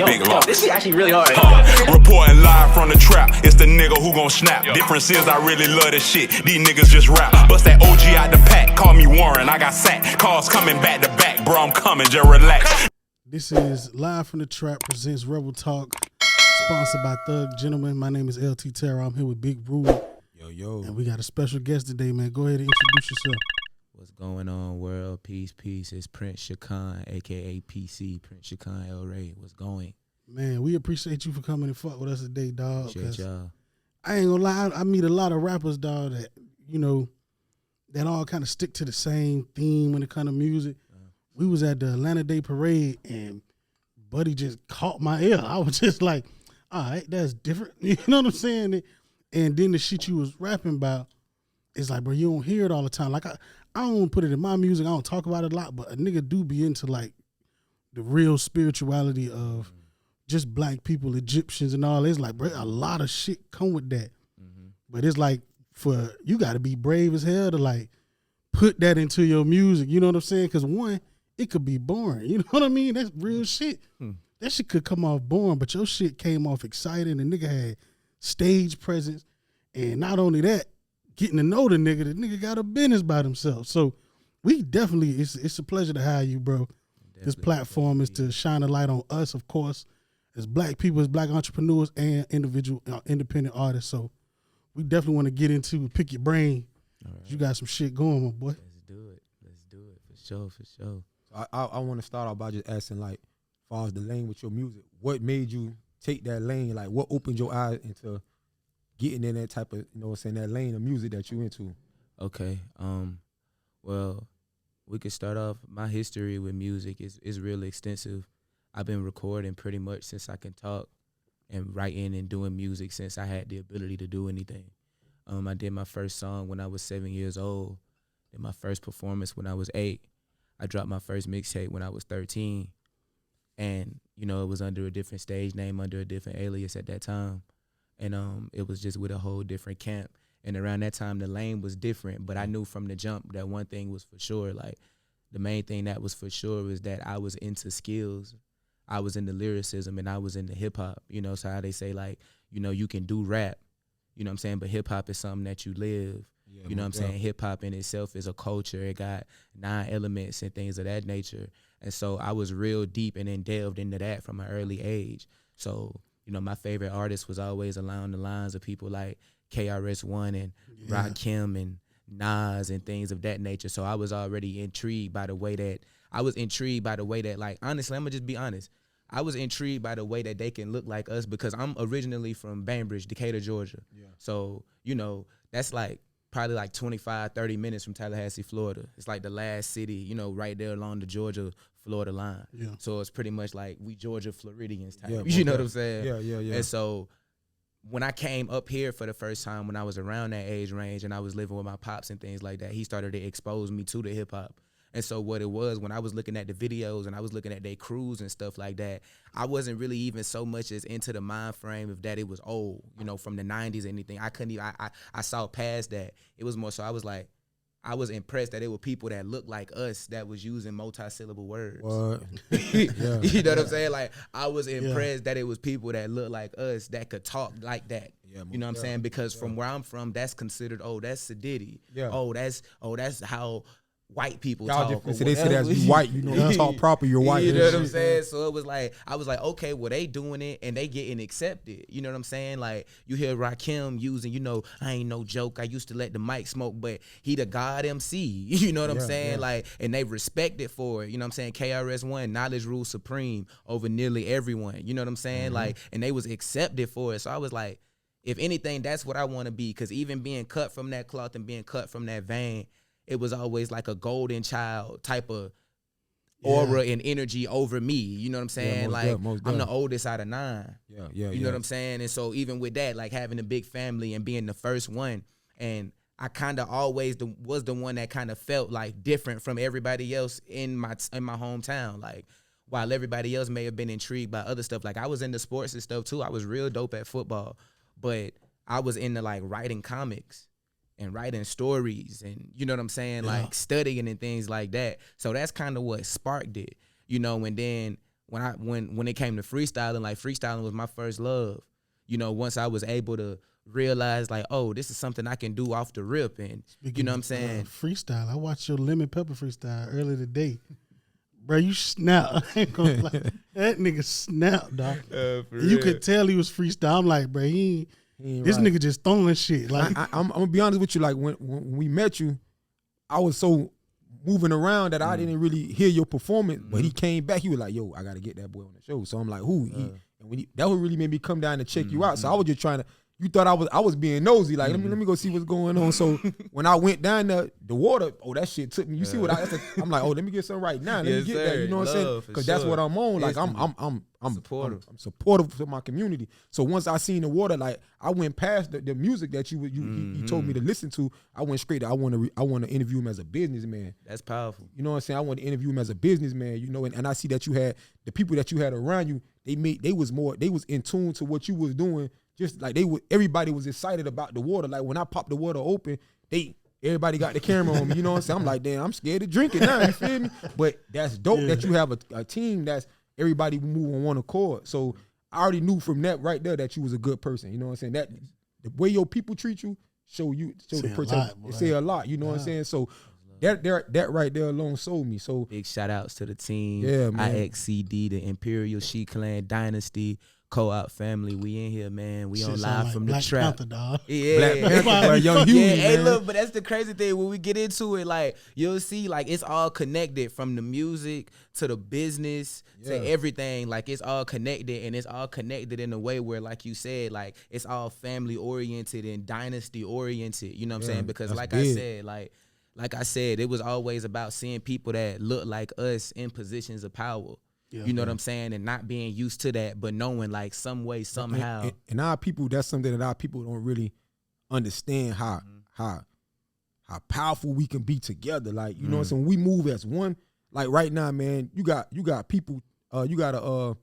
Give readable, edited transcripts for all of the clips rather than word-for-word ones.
Big lock. This shit actually really hard. Reporting live from the trap. It's the nigga who gon' snap. Difference is I really love this shit. These niggas just rap. Bust that OG out the pack. Call me Warren. I got sacked. Calls coming back to back. Bro, I'm coming. Just relax. This is Live from the Trap presents Rebel Talk, sponsored by Thug Gentlemen. My name is LT Terror. I'm here with Big Ruga. Yo. And we got a special guest today, man. Go ahead and introduce yourself. What's going on, world? Peace. It's Prince ChiKan, a.k.a. PC, Prince ChiKan El Ray. What's going? Man, we appreciate you for coming and fuck with us today, dog. Appreciate y'all. I ain't gonna lie, I meet a lot of rappers, dog, that, you know, that all kind of stick to the same theme when it comes to music. We was at the Atlanta Day Parade, and Buddy just caught my ear. I was just like, all right, that's different. You know what I'm saying? And then the shit you was rapping about, it's like, bro, you don't hear it all the time. Like, I don't put it in my music. I don't talk about it a lot, but a nigga do be into, like, the real spirituality of just black people, Egyptians and all. It's like, bro, a lot of shit come with that. But it's like, you got to be brave as hell to, like, put that into your music. You know what I'm saying? Because, one, it could be boring. You know what I mean? That's real shit. That shit could come off boring, but your shit came off exciting. The nigga had stage presence. And not only that, getting to know the nigga got a business by himself. So we definitely, it's a pleasure to have you, bro. This platform is to shine a light on us, of course, as black people, as black entrepreneurs and individual independent artists. So we definitely want to get into pick your brain. Right. You got some shit going, my boy. Let's do it. For sure. I want to start off by just asking, like, as far as the lane with your music, what made you take that lane? Like, what opened your eyes into getting in that type of, you know what I'm saying, that lane of music that you into? Okay. Well, we could start off. My history with music is really extensive. I've been recording pretty much since I can talk, and writing and doing music since I had the ability to do anything. I did my first song when I was 7 years old. Did my first performance when I was 8. I dropped my first mixtape when I was 13. And, you know, it was under a different stage name, under a different alias at that time. And it was just with a whole different camp. And around that time, the lane was different. But I knew from the jump that one thing was for sure. Like, the main thing that was for sure was that I was into skills. I was into lyricism, and I was into hip-hop. You know, so how they say, like, you know, you can do rap. You know what I'm saying? But hip-hop is something that you live. Yeah, you know what I'm saying? Hip-hop in itself is a culture. It got 9 elements and things of that nature. And so I was real deep and then delved into that from an early age. So, you know, my favorite artist was always along the lines of people like KRS-One and Rakim and Nas and things of that nature. So I was already intrigued by the way that, like, honestly, I'm going to just be honest. I was intrigued by the way that they can look like us because I'm originally from Bainbridge, Decatur, Georgia. Yeah. So, you know, that's like probably like 25, 30 minutes from Tallahassee, Florida. It's like the last city, you know, right there along the Georgia-Florida line. Yeah. So it's pretty much like we Georgia Floridians type. Yeah, you know what I'm saying? Yeah. And so when I came up here for the first time when I was around that age range and I was living with my pops and things like that, he started to expose me to the hip-hop. And so what it was, when I was looking at the videos and I was looking at their crews and stuff like that, I wasn't really even so much as into the mind frame of that it was old, you know, from the 90s or anything. I couldn't even, I saw past that. It was more so I was like, I was impressed that it were people that looked like us that was using multi-syllable words. What? You know what I'm saying? Like, I was impressed that it was people that looked like us that could talk like that. Yeah, you know what I'm saying? Because from where I'm from, that's considered, that's sedity. Yeah. That's how white people talk. So they say that's you white, you know, you talk proper, you're white. You know what I'm saying? So it was like, I was like, okay, well, they doing it and they getting accepted. You know what I'm saying? Like, you hear Rakim using, you know, I ain't no joke. I used to let the mic smoke, but he the God MC. You know what I'm saying? Like, and they respect it for it. You know what I'm saying? KRS-One, knowledge rules supreme over nearly everyone. You know what I'm saying? Like, and they was accepted for it. So I was like, if anything, that's what I want to be. Because even being cut from that cloth and being cut from that vein, it was always like a golden child type of aura and energy over me. You know what I'm saying? I'm the oldest out of 9. You know what I'm saying? And so even with that, like having a big family and being the first one, and I kind of always was the one that kind of felt like different from everybody else in my hometown. Like, while everybody else may have been intrigued by other stuff, like I was into sports and stuff too. I was real dope at football, but I was into like writing comics and writing stories and, you know what I'm saying, like studying and things like that. So that's kind of what sparked it, you know. And then when it came to freestyling, like freestyling was my first love. You know, once I was able to realize like, oh, this is something I can do off the rip, and you know what I'm saying? Freestyle. I watched your lemon pepper freestyle earlier today. Bro, you snap. I ain't gonna lie. That nigga snap, dog. You could tell he was freestyle. I'm like, bro, he ain't this nigga just throwing shit. Like I'm gonna be honest with you. Like when we met you, I was so moving around that I didn't really hear your performance. But he came back. He was like, "Yo, I gotta get that boy on the show." So I'm like, "Who?" And that would really made me come down and check you out. So I was just trying to. You thought I was being nosy, like let me go see what's going on. So when I went down there, the water, that shit took me. You see what I'm like? Oh, let me get some right now. Let me get that. You know what I'm saying? Because that's what I'm on. Like I'm supportive. I'm supportive to my community. So once I seen the water, like I went past the music that you told me to listen to. I went straight. I want to interview him as a businessman. That's powerful. You know what I'm saying? I want to interview him as a businessman. You know, and I see that you had the people that you had around you. They was in tune to what you was doing. Just like everybody was excited about the water. Like when I popped the water open, everybody got the camera on me. You know what I'm saying? I'm like, damn, I'm scared to drink it now. You feel me? But that's dope that you have a team that's everybody move on one accord. So I already knew from that right there that you was a good person. You know what I'm saying? That the way your people treat you show the person. It say a lot. You know what I'm saying? So that right there alone sold me. So big shout outs to the team. Yeah, man. IXCD, the Imperial ChiKan Dynasty. Co-op family, we in here, man. We on live like from Black the trap. Panther, dog. Yeah, Black Panther, Young Huey, yeah. Hey, man. look, but that's the crazy thing. When we get into it, like you'll see, like it's all connected from the music to the business to everything. Like it's all connected, and it's all connected in a way where, like you said, like it's all family oriented and dynasty oriented. You know what I'm saying? Because like big. I said, it was always about seeing people that look like us in positions of power. Yeah, you know what I'm saying? And not being used to that, but knowing like some way, somehow. And our people, that's something that our people don't really understand how powerful we can be together. Like, you know what I'm saying? We move as one. Like right now, man, you got people, you got a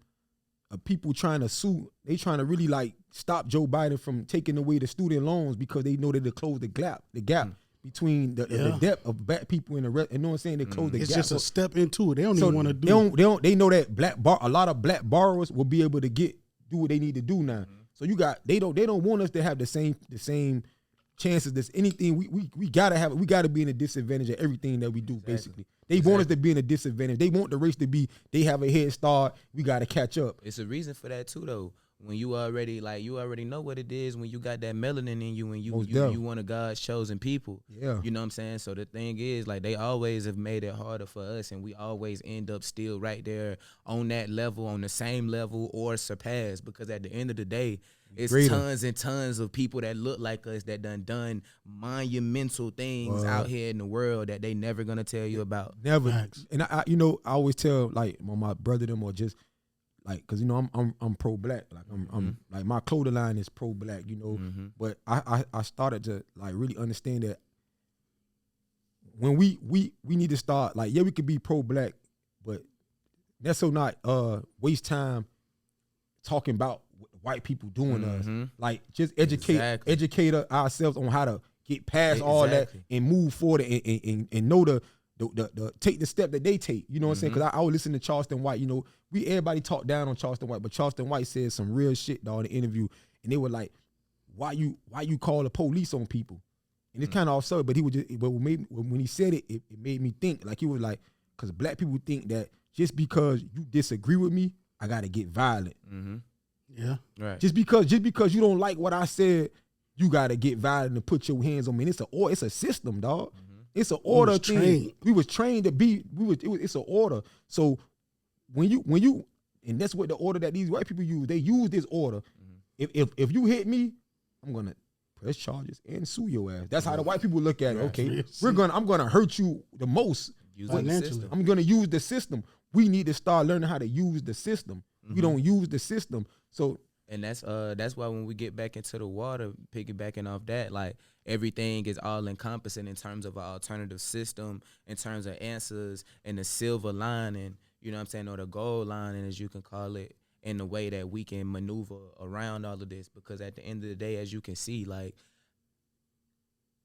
people trying to sue. They trying to really like stop Joe Biden from taking away the student loans because they know that they close the gap between the depth of black people and the rest. You know what I'm saying? They close the gap. It's just a step into it. They don't even want to do it. They know that a lot of black borrowers will be able to do what they need to do now. So they don't want us to have the same chances. There's anything we gotta be in a disadvantage of everything that we do. Basically, they want us to be in a disadvantage. They want the race to be. They have a head start. We gotta catch up. It's a reason for that too, though. When you already know what it is when you got that melanin in you and you one of God's chosen people. Yeah. You know what I'm saying? So the thing is, like, they always have made it harder for us, and we always end up still right there on that level, on the same level, or surpass, because at the end of the day, it's tons and tons of people that look like us that done monumental things out here in the world that they never gonna tell you about. Never. Thanks. And I always tell like my brother them, or just like, cause you know I'm pro black, like I'm like my clothing line is pro black, you know. But I started to like really understand that when we need to start, like, we could be pro black, but that's so not waste time talking about what white people doing to us. Like, just educate ourselves on how to get past all that and move forward and know the take the step that they take. You know what I'm saying? Because I would listen to Charleston White. You know, everybody talked down on Charleston White, but Charleston White said some real shit, dog, in the interview, and they were like, "Why you call the police on people?" And it's kind of absurd, but when he said it, it made me think. Like, he was like, because black people think that just because you disagree with me, I gotta get violent. Yeah, right. Just because you don't like what I said, you gotta get violent and put your hands on me. And it's a system, dog. It's an order thing. We was trained to be. It's an order. So when you, and that's what the order that these white people use. They use this order. If you hit me, I'm gonna press charges and sue your ass. That's how the white people look at it. Okay, I'm gonna hurt you the most financially. I'm gonna use the system. We need to start learning how to use the system. We don't use the system. So. And that's why when we get back into the water, piggybacking off that, like, everything is all encompassing in terms of an alternative system, in terms of answers, and the silver lining, you know what I'm saying, or the gold lining, as you can call it, in the way that we can maneuver around all of this. Because at the end of the day, as you can see, like,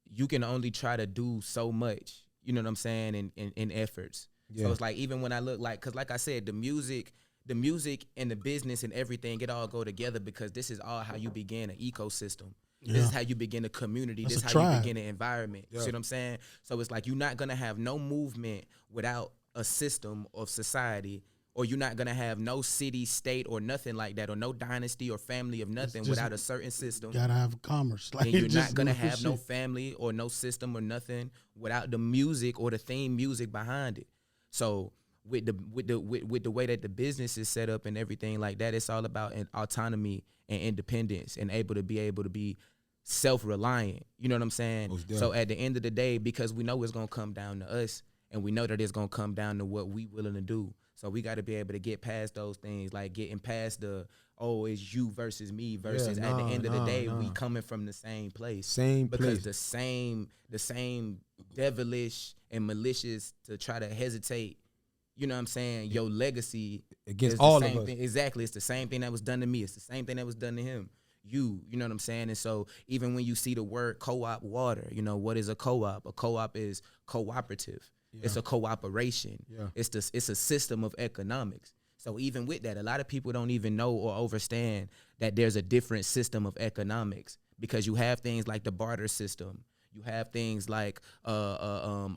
you can only try to do so much, you know what I'm saying, in efforts. Yeah. So it's like, even when I look like, because like I said, the music the music and the business and everything, it all go together because this is all how you begin an ecosystem. Yeah. This is how you begin a community. That's This a is how tribe. you begin an environment. You see what I'm saying? So it's like you're not gonna have no movement without a system of society, or you're not gonna have no city, state, or nothing like that, or no dynasty or family of nothing just- without a certain system. Gotta have commerce. Like, And you're just not gonna goofy have no shit. family or no system or nothing without the music or the theme music behind it. So with the way that the business is set up and everything like that, it's all about an autonomy and independence and able to be self-reliant. You know what I'm saying? Most So definitely. at the end of the day, because we know it's gonna come down to us, and we know that it's gonna come down to what we willing to do. So we got to be able to get past those things, like getting past the, oh, it's you versus me versus at the end of the day, we coming from the same place. Same because place. the same devilish and malicious to try to hesitate, you know what I'm saying, your legacy Against is the all of same us. thing. Exactly. It's the same thing that was done to me. It's the same thing that was done to him. You know what I'm saying? And so even when you see the word co-op water, you know, what is a co-op? A co-op is cooperative. It's a cooperation. Yeah. It's a system of economics. So even with that, a lot of people don't even know or understand that there's a different system of economics, because you have things like the barter system. You have things like a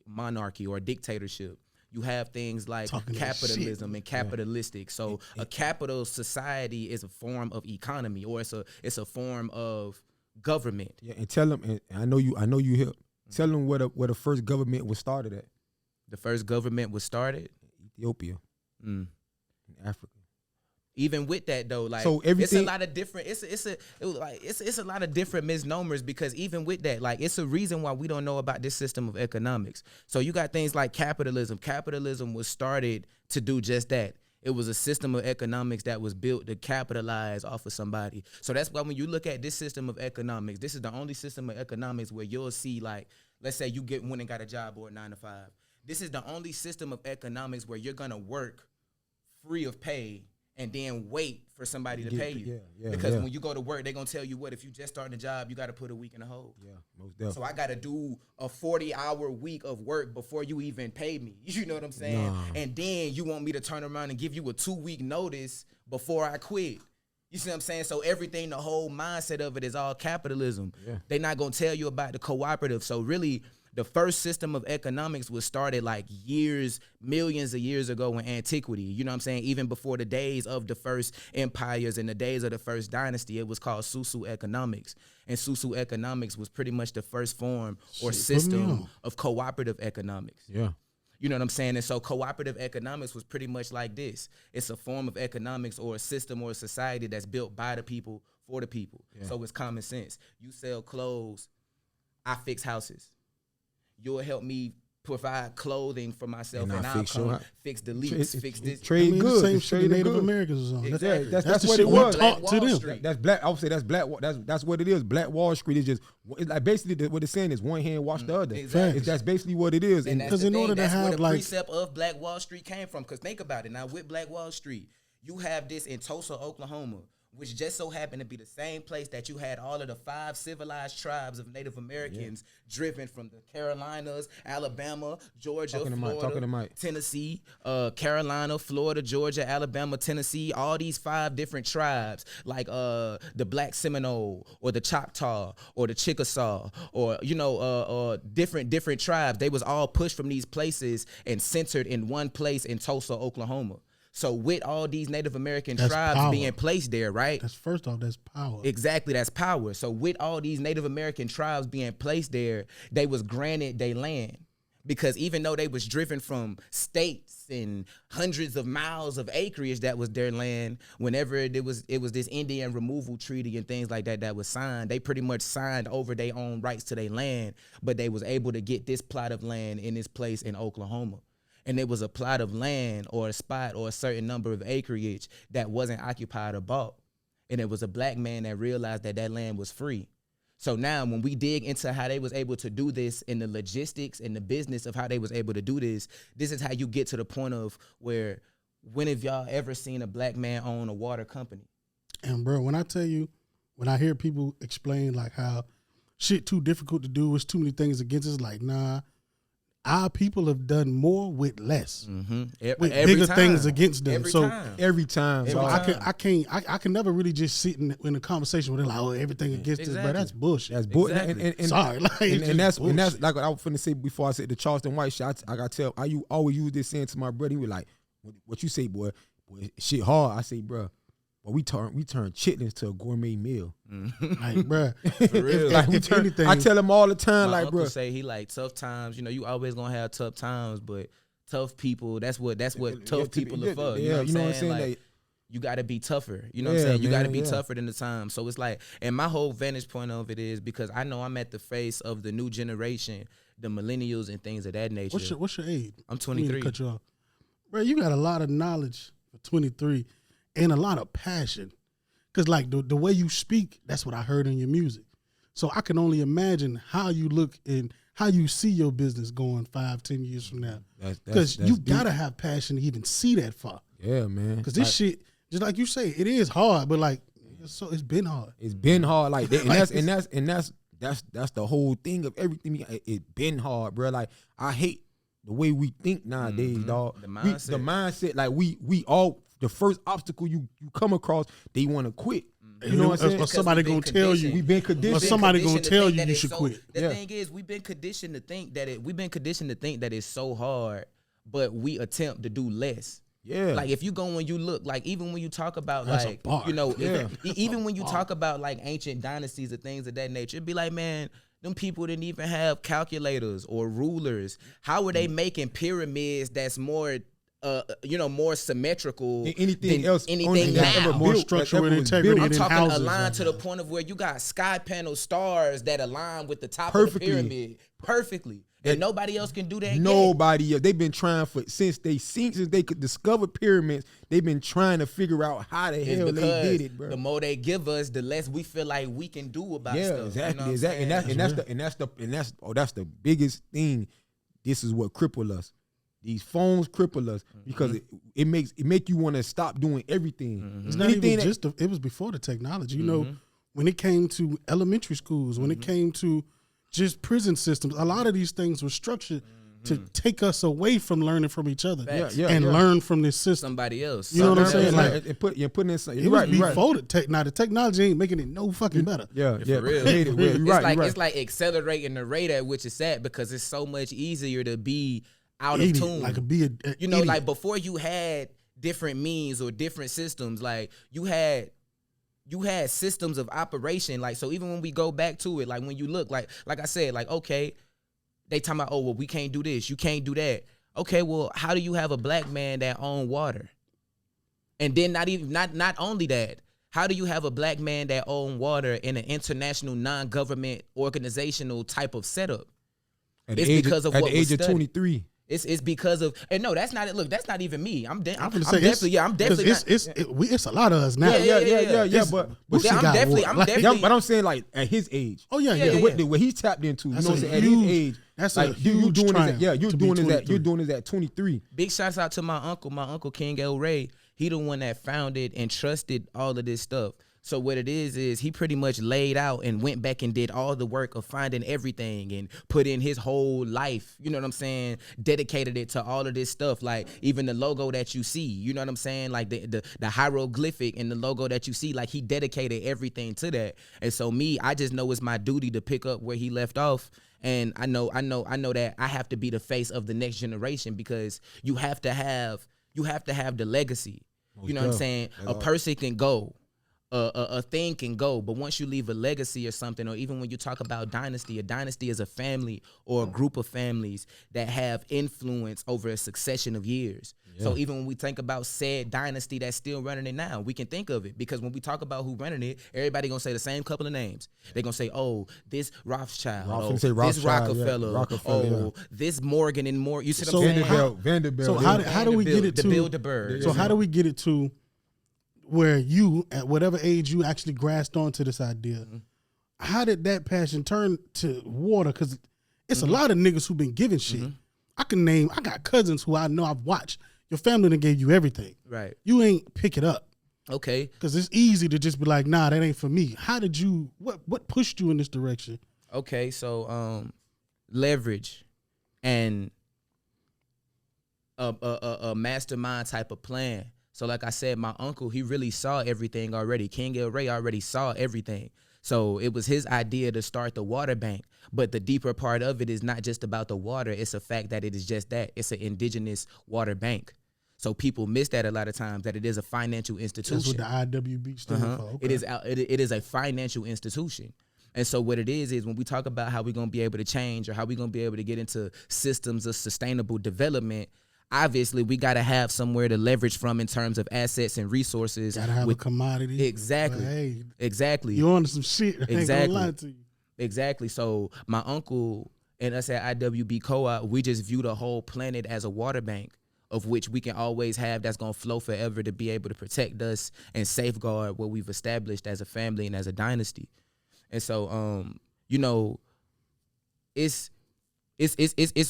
monarchy or a dictatorship. You have things like Talking that capitalism shit. and capitalistic. So a capital society is a form of economy, or it's a form of government. Yeah, and tell them. And I know you here. Tell them where the first government was started at. The first government was started. Ethiopia, in Africa. Even with that though, like, So it's a everything- lot of different. It's a lot of different misnomers, because even with that, like, it's a reason why we don't know about this system of economics. So you got things like capitalism. Capitalism was started to do just that. It was a system of economics that was built to capitalize off of somebody. So that's why when you look at this system of economics, this is the only system of economics where you'll see, like, let's say you went and got a job or a 9 to 5. This is the only system of economics where you're gonna work free of pay and then wait for somebody to pay you. Because when you go to work, they're gonna tell you, what, if you just starting a job, you gotta put a week in the hole. Yeah, most definitely. So I gotta do a 40-hour week of work before you even pay me. You know what I'm saying? Nah. And then you want me to turn around and give you a 2-week notice before I quit. You see what I'm saying? So everything, the whole mindset of it is all capitalism. Yeah. They're not gonna tell you about the cooperative. So really, the first system of economics was started like millions of years ago in antiquity. You know what I'm saying? Even before the days of the first empires and the days of the first dynasty, it was called socioeconomics. And socioeconomics was pretty much the first form or Shit, put me system on. of cooperative economics. Yeah. You know what I'm saying? And so cooperative economics was pretty much like this. It's a form of economics or a system or a society that's built by the people for the people. Yeah. So it's common sense. You sell clothes, I fix houses. You'll help me provide clothing for myself, And and I I'll fix your come house. fix the leaks, fix this. I Trade mean, the goods. same It's shit the trading Native goods. Americans was on. Exactly. That's That's the what shit it we was. taught to Wall them. Street. That's black. I would say that's black. That's what it is. Black Wall Street is just, it's like basically what it's saying is one hand wash the other. Exactly. That's basically what it is. And And that's 'Cause the in thing. order to That's have, where the like- precept of Black Wall Street came from. Because think about it. Now, with Black Wall Street, you have this in Tulsa, Oklahoma, which just so happened to be the same place that you had all of the 5 civilized tribes of Native Americans driven from the Carolinas, Alabama, Georgia, Talking to Mike, Florida, talking to Mike. Tennessee, Carolina, Florida, Georgia, Alabama, Tennessee, all these 5 different tribes, like the Black Seminole or the Choctaw or the Chickasaw, or different tribes. They was all pushed from these places and centered in one place in Tulsa, Oklahoma. So with all these Native American That's tribes power. being placed there, right? That's first off, that's power. Exactly, that's power. So with all these Native American tribes being placed there, they was granted their land. Because even though they was driven from states and hundreds of miles of acreage that was their land, whenever it was this Indian removal treaty and things like that was signed, they pretty much signed over their own rights to their land, but they was able to get this plot of land in this place in Oklahoma. And it was a plot of land or a spot or a certain number of acreage that wasn't occupied or bought. And it was a black man that realized that that land was free. So now when we dig into how they was able to do this and the logistics and the business of how they was able to do this, this is how you get to the point of where, when have y'all ever seen a black man own a water company? And bro, when I tell you, when I hear people explain like how shit too difficult to do, it's too many things against us, like, nah, our people have done more with less, with Every bigger time. things against them. Every So time. Every time. So dog. I can never really just sit in a conversation with them like, oh, everything against this, but that's bullshit. That's bull. Exactly. And Sorry, like, and that's bullshit. like what I was finna say before I said the Charleston White shit. I gotta tell. Always use this saying to my brother. He was like, "What you say, boy? Boy, shit hard." I say, "Bro, well, we turn chitlins to a gourmet meal." Like, bro, For real. Like if anything, I tell him all the time, My like, uncle bro, say he like tough times. You know, you always gonna have tough times, but tough people. That's what tough people are for. You know what I'm saying? Like, you got to be tougher. You know what I'm saying? You got to be tougher than the time. So it's like, and my whole vantage point of it is because I know I'm at the face of the new generation, the millennials and things of that nature. What's your age? I'm I mean, 23. to cut you off. Bro, you got a lot of knowledge for 23 and a lot of passion. Because, like, the way you speak, that's what I heard in your music. So I can only imagine how you look and how you see your business going 5-10 years from now. Because you got to have passion to even see that far. yeah, man. Because this shit, just like you say, it is hard, but, like, it's been hard. It's been hard, like that, that's the whole thing of everything. It been hard, bro. Like I hate the way we think nowadays, dog. The mindset. Like we all the first obstacle you come across, they want to quit. You know what I'm saying? Or somebody gonna tell you. We've been conditioned. Or somebody gonna tell you you should quit. The thing is, we've been conditioned to think that it's so hard, but we attempt to do less. Yeah. Like if you go when you look, like even when you talk about That's a like bar. you know, Yeah. even when you talk about like ancient dynasties or things of that nature, it'd be like, man, them people didn't even have calculators or rulers. How were they making pyramids that's more more symmetrical than anything than else anything that's ever now? More built, structural that ever was integrity built. than I'm talking houses aligned right to now. the point of where you got sky panel stars that align with the top Perfectly. of the pyramid perfectly, and nobody else can do that. yet. Nobody else. They've been trying since they could discover pyramids. They've been trying to figure out how the It's hell they because did it, bro. the more they give us, the less we feel like we can do about Yeah, stuff. You know exactly, what I'm exactly. saying? That's the biggest thing. This is what cripple us. These phones cripple us because it make you want to stop doing everything. It's not even just it was before the technology. You know, when it came to elementary schools, when it came to just prison systems, a lot of these things were structured to take us away from learning from each other and learn from this system. Somebody else. You know what I'm saying? Like, Like, you're putting in. it was before the tech. Now the technology ain't making it no fucking better. Yeah, For real. It's like accelerating the rate at which it's at because it's so much easier to be out of Idiot, tune. like be a you know, idiot. like before you had different means or different systems, like you had systems of operation. Like, so even when we go back to it, like when you look, like I said, like, okay, they talking about, oh, well, we can't do this, you can't do that. Okay, well, how do you have a black man that own water? And then not only that, how do you have a black man that own water in an international non-government organizational type of setup? At It's the age because of at what the age was of studied. 23. It's because of, and no, that's not it. Look, that's not even me. I'm definitely it's a lot of us now. Yeah. But I'm definitely. but I'm saying like at his age. Oh yeah. What he's tapped into. You That's know what I'm a saying? At his huge- age, that's like a huge doing triumph this. You're to be doing this 23. you're doing this at 23. Big shouts out to my uncle King El Ray. He the one that founded and trusted all of this stuff. So what it is he pretty much laid out and went back and did all the work of finding everything and put in his whole life, you know what I'm saying, dedicated it to all of this stuff, like even the logo that you see, you know what I'm saying, like the hieroglyphic and the logo that you see, like he dedicated everything to that. And so I just know it's my duty to pick up where he left off. And I know that I have to be the face of the next generation because you have to have the legacy. You know what I'm saying? A person can go. A thing can go, but once you leave a legacy or something, or even when you talk about dynasty, a dynasty is a family or a group of families that have influence over a succession of years. Yeah. So even when we think about said dynasty that's still running it now, we can think of it because when we talk about who running it, everybody gonna say the same couple of names. They're gonna say, oh, this Rothschild, this Rockefeller, this Morgan and more. You see what I'm saying? Vanderbilt. So how do we get it to Bilderberg? So how do we get it to where you, at whatever age you actually grasped onto this idea, how did that passion turn to water? Because it's a lot of niggas who been giving shit. I got cousins who I know I've watched. Your family done gave you everything. Right. You ain't pick it up. Okay. Because it's easy to just be like, nah, that ain't for me. How did you, what pushed you in this direction? Okay, so leverage. and a mastermind type of plan. So like I said, my uncle, he really saw everything already. King El Rey already saw everything. So it was his idea to start the water bank. But the deeper part of it is not just about the water. It's a fact that it is just that. It's an indigenous water bank. So people miss that a lot of times, that it is a financial institution. That's what the IWB stands for. Okay. It is a financial institution. And so what it is when we talk about how we're going to be able to change or how we're going to be able to get into systems of sustainable development, obviously we got to have somewhere to leverage from in terms of assets and resources. Got to have a commodity. Exactly. Hey, exactly. You on some shit. I ain't gonna lie to you. Exactly. So my uncle and us at IWB Co-op, we just view the whole planet as a water bank of which we can always have that's going to flow forever to be able to protect us and safeguard what we've established as a family and as a dynasty. And so, you know, it's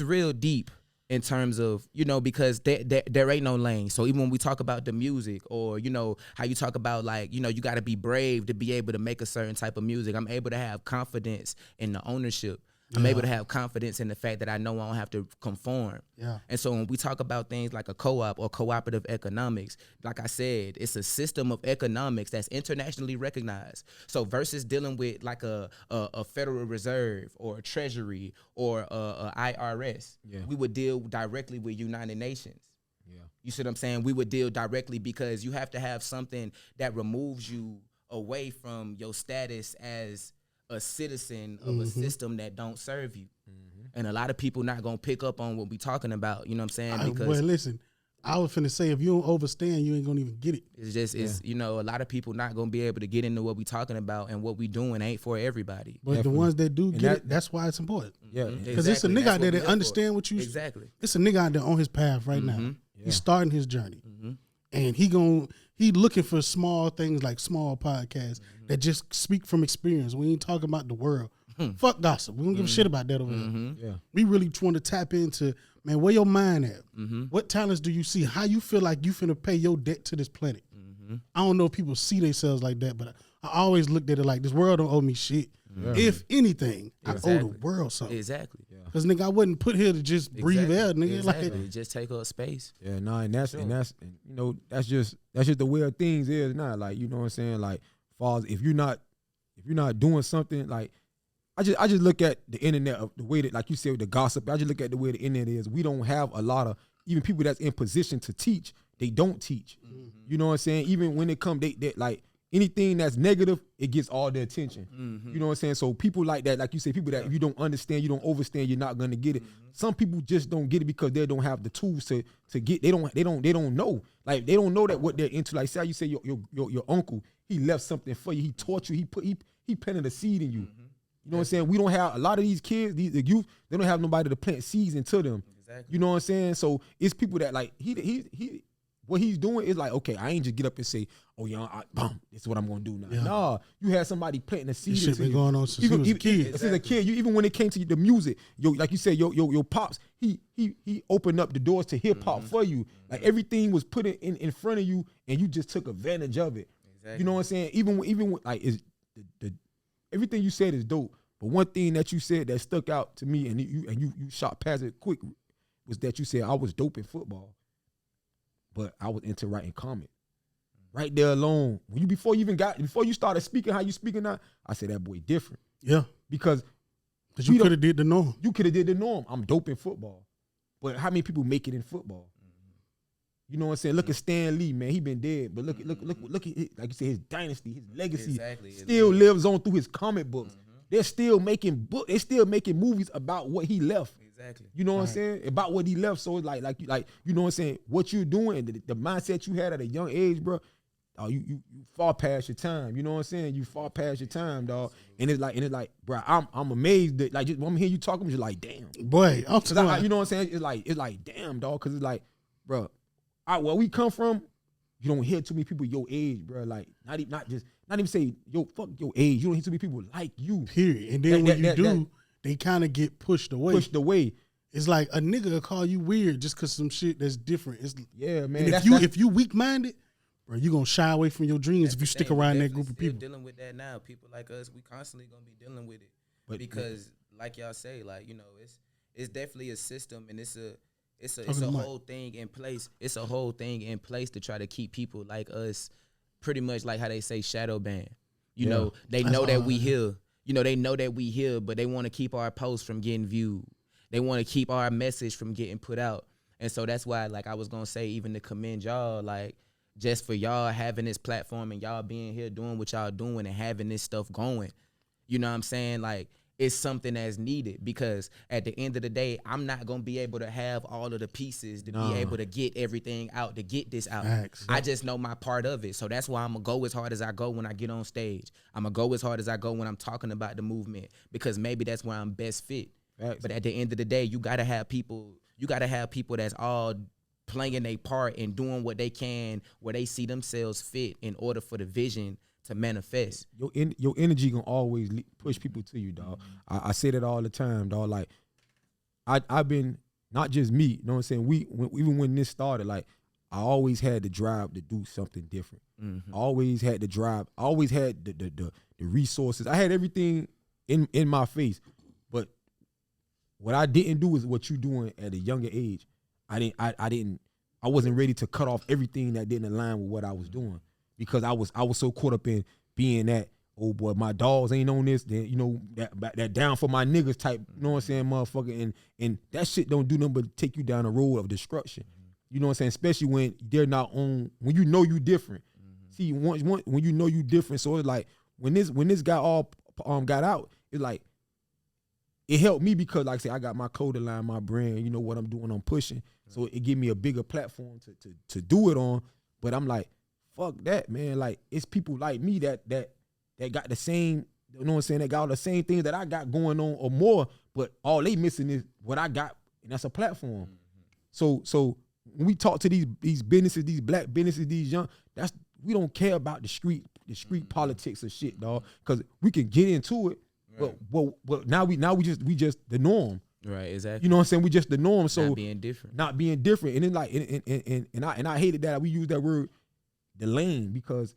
real deep in terms of, you know, because there ain't no lane. So even when we talk about the music or, you know, how you talk about like, you know, you got to be brave to be able to make a certain type of music. I'm able to have confidence in the ownership. I'm able to have confidence in the fact that I know I don't have to conform. Yeah. And so when we talk about things like a co-op or cooperative economics, like I said, it's a system of economics that's internationally recognized. So versus dealing with like a Federal Reserve or a Treasury or a IRS, we would deal directly with United Nations. Yeah. You see what I'm saying? We would deal directly because you have to have something that removes you away from your status as a citizen of a system that don't serve you. And a lot of people not gonna pick up on what we talking about, you know what I'm saying? Because well, listen, I was finna say, if you don't overstand, you ain't gonna even get it. It's just, you know, a lot of people not gonna be able to get into what we talking about, and what we doing ain't for everybody. But Definitely. The ones that do get it, that's why it's important. Yeah. Because it's a nigga out there that understand what you... Exactly. It's a nigga out there on his path right now. Yeah. He's starting his journey. And he looking for small things like small podcasts that just speak from experience. We ain't talking about the world. Fuck gossip. We don't give a shit about that over there. Yeah. We really want to tap into, man, where your mind at? What talents do you see? How you feel like you finna pay your debt to this planet? I don't know if people see themselves like that, but I always looked at it like, this world don't owe me shit. If anything, I owe the world something. Exactly. Because nigga, I wasn't put here to just breathe air, nigga. Exactly. Like, just take up space. Yeah, no, and that's you know, that's just the way of things is now. Like, you know what I'm saying? Like, falls if you're not doing something, like I just look at the internet of the way that, like you said, with the gossip. I just look at the way the internet is. We don't have a lot of, even people that's in position to teach, they don't teach. You know what I'm saying? Even when it come, they like anything that's negative, it gets all the attention. You know what I'm saying? So people like that, like you say, people that if you don't understand, you don't overstand, you're not gonna get it. Some people just don't get it because they don't have the tools to get. They don't know. Like they don't know that what they're into. Like say how you say your uncle, he left something for you. He taught you. He planted a seed in you. You know what I'm saying? We don't have a lot of these kids, the youth. They don't have nobody to plant seeds into them. Exactly. You know what I'm saying? So it's people that like he. What he's doing is like, okay, I ain't just get up and say, oh yeah, boom, this is what I'm gonna do now. Yeah. Nah, you had somebody planting a seed. This shit been going on since he was a kid. Since a kid, even when it came to the music, like you said, your pops, he opened up the doors to hip hop for you. Like everything was put in front of you, and you just took advantage of it. Exactly. You know what I'm saying? Even like is the everything you said is dope. But one thing that you said that stuck out to me, and you shot past it quick, was that you said I was dope in football, but I was into writing comic. Right there alone, before you started speaking how you speaking now, I said that boy different. Yeah, because you could have did the norm. You could have did the norm. I'm dope in football, but how many people make it in football? You know what I'm saying? Look at Stan Lee, man. He been dead, but look at like you said, his dynasty, his legacy still lives on through his comic books. They're still making movies about what he left. Exactly. You know what I'm saying? About what he left. So it's like you know what I'm saying? What you're doing, the mindset you had at a young age, bro. You far past your time. You know what I'm saying? You far past your time, dog. And it's like, bro, I'm amazed that like just when I'm hearing you talking, I'm just like, damn, boy. You know what I'm saying? It's like, damn, dog. Because it's like, bro, where we come from, you don't hear too many people your age, bro. Like not even say yo fuck your age. You don't hear too many people like you. Period. And then when you do, they kind of get pushed away. It's like a nigga will call you weird just because some shit that's different. It's, yeah, man. And if you weak minded, bro, you gonna shy away from your dreams if you stick around that group of people. Dealing with that now, people like us, we constantly gonna be dealing with it because, like y'all say, like you know, it's definitely a system, and it's a Talking to Mike. whole thing in place. It's a whole thing in place to try to keep people like us, pretty much like how they say shadow ban. You know, they know that we here. You know, they know that we here, but they want to keep our posts from getting viewed. They want to keep our message from getting put out. And so that's why, like I was gonna say, even to commend y'all, like just for y'all having this platform and y'all being here doing what y'all doing and having this stuff going. You know what I'm saying? Like, it's something that's needed, because at the end of the day, I'm not going to be able to have all of the pieces to be able to get everything out, to get this out. Facts. I just know my part of it. So that's why I'm going to go as hard as I go when I get on stage. I'm going to go as hard as I go when I'm talking about the movement, because maybe that's where I'm best fit. Facts. But at the end of the day, you got to have people that's all playing their part and doing what they can, where they see themselves fit in order for the vision to manifest. Your energy gonna always push people to you, dog. I say that all the time, dog. Like I've been, not just me, you know what I'm saying? Even when this started, like I always had the drive to do something different. I always had the drive. I always had the resources. I had everything in my face. But what I didn't do is what you doing at a younger age. I wasn't ready to cut off everything that didn't align with what I was doing. Because I was so caught up in being that, oh boy, my dogs ain't on this, then, you know, that down for my niggas type, you know what I'm saying, motherfucker, and that shit don't do nothing but take you down a road of destruction. You know what I'm saying? Especially when they're not on, when you know you different. See, when you know you different, so it's like when this guy all got out, it's like it helped me because, like I say, I got my clothing line, my brand, you know what I'm doing, I'm pushing, so it gave me a bigger platform to do it on. But I'm like, fuck that, man. Like, it's people like me that got the same, you know what I'm saying, that got all the same things that I got going on or more, but all they missing is what I got, and that's a platform. So when we talk to these businesses, these black businesses, these young, we don't care about the street politics of shit, dog, because we can get into it, right. but now we just the norm. Right, exactly. You know what I'm saying? We just the norm. So not being different. And then like and I hated that we use that word, the lane, because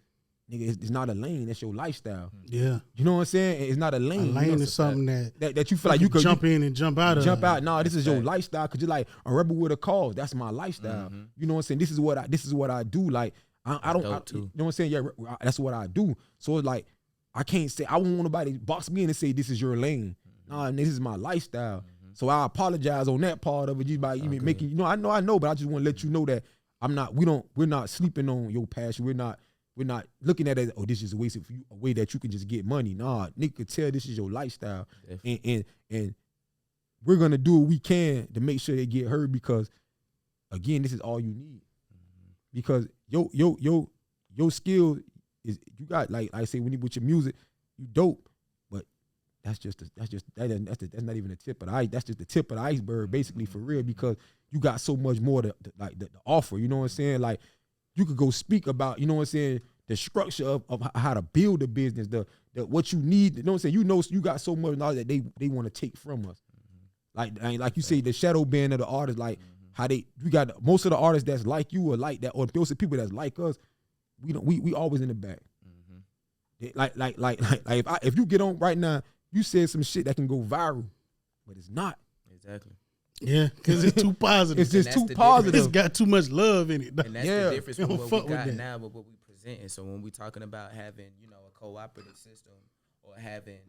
nigga, it's not a lane. That's your lifestyle. Yeah. You know what I'm saying? It's not a lane. A lane is something that you feel like you could jump in and jump out of. Jump out. No, this is your lifestyle, because you're like a rebel with a cause. That's my lifestyle. You know what I'm saying? This is what I do. Like I don't. You know what I'm saying? Yeah, that's what I do. So it's like I can't say, I won't want nobody to box me in and say this is your lane. Nah, this is my lifestyle. So I apologize on that part of it. You by even making, you know, I know, but I just want to let you know that we're not sleeping on your passion. We're not looking at it as, oh, this is a way that you can just get money. Nah, nigga could tell this is your lifestyle. And we're gonna do what we can to make sure they get heard, because again, this is all you need. Because your skill is, you got, like I say, when you with your music, you dope. But that's not even the tip of the ice. That's just the tip of the iceberg, basically, for real, because you got so much more to offer. You know what I'm saying? Like, you could go speak about, you know what I'm saying, the structure of how to build a business, the what you need. You know what I'm saying? You know, you got so much knowledge that they want to take from us. Like you say, the shadow band of the artists, like how we got most of the artists that's like you or like that, or those people that's like us. We always in the back. Like if you get on right now, you said some shit that can go viral, but it's not. Exactly. Yeah, because it's too positive. It's just too positive. It's got too much love in it. And that's the difference with what we got now with what we present. And so when we talking about having, you know, a cooperative system, or having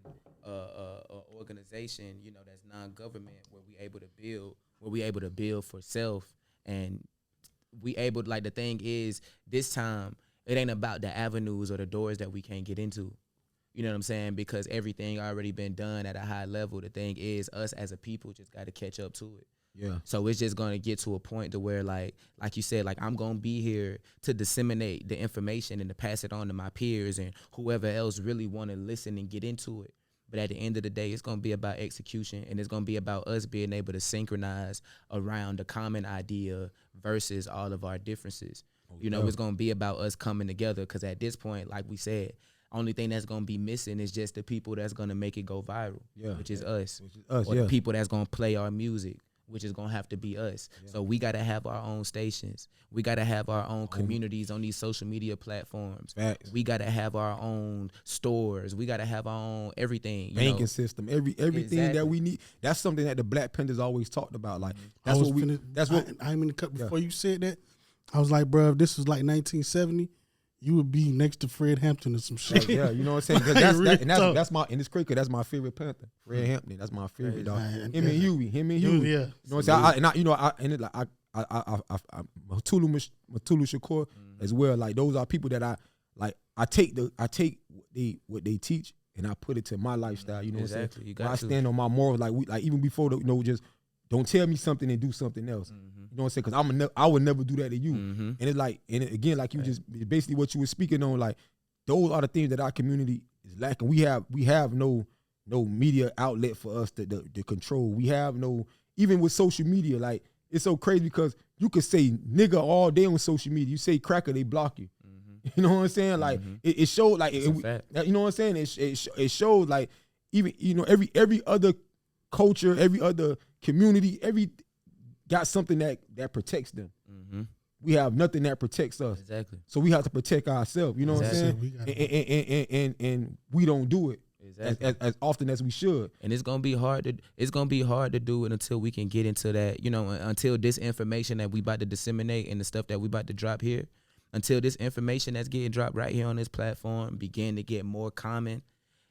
a organization, you know, that's non-government, where we able to build for self, and we able, like, the thing is, this time it ain't about the avenues or the doors that we can't get into. You know what I'm saying? Because everything already been done at a high level. The thing is, us as a people just got to catch up to it. Yeah. So it's just going to get to a point to where, like you said, like, I'm going to be here to disseminate the information and to pass it on to my peers and whoever else really want to listen and get into it. But at the end of the day, it's going to be about execution, and it's going to be about us being able to synchronize around the common idea versus all of our differences. You know, it's going to be about us coming together, because at this point, like we said, only thing that's going to be missing is just the people that's going to make it go viral, which is us. Or the people that's going to play our music, which is gonna have to be us. So we gotta have our own stations. We gotta have our own communities on these social media platforms. Facts. We gotta have our own stores. We gotta have our own everything. Banking system, everything Exactly. that we need. That's something that the Black Panthers always talked about. Like I mean, Yeah. before you said that, I was like, bro, if this was like 1970, you would be next to Fred Hampton or some shit. Yeah, you know what I'm saying? 'Cause and it's crazy 'cause that's my favorite Panther, Fred Hampton. That's my favorite dog. Man, Him and Huey. Yeah. You know what I'm saying? Matulu Shakur as well. Like those are people that I take what they teach and I put it to my lifestyle. You know what I'm saying? Exactly. You got I to. stand on my morals. Like even before just don't tell me something and do something else. You know what I'm saying? Because I would never do that to you. And it's like, again, like you just basically what you were speaking on. Like those are the things that our community is lacking. We have no media outlet for us to control. We have no, even with social media. Like it's so crazy because you could say nigga all day on social media. You say cracker, they block you. You know what I'm saying? Like it showed like you know what I'm saying? It showed like even every other culture, every other community, got something that protects them. We have nothing that protects us. Exactly. So we have to protect ourselves. You know what I'm saying? And we don't do it as often as we should. And it's gonna be hard to do it until we can get into that. Until this information that we about to disseminate and the stuff that we about to drop here, until this information that's getting dropped right here on this platform begin to get more common,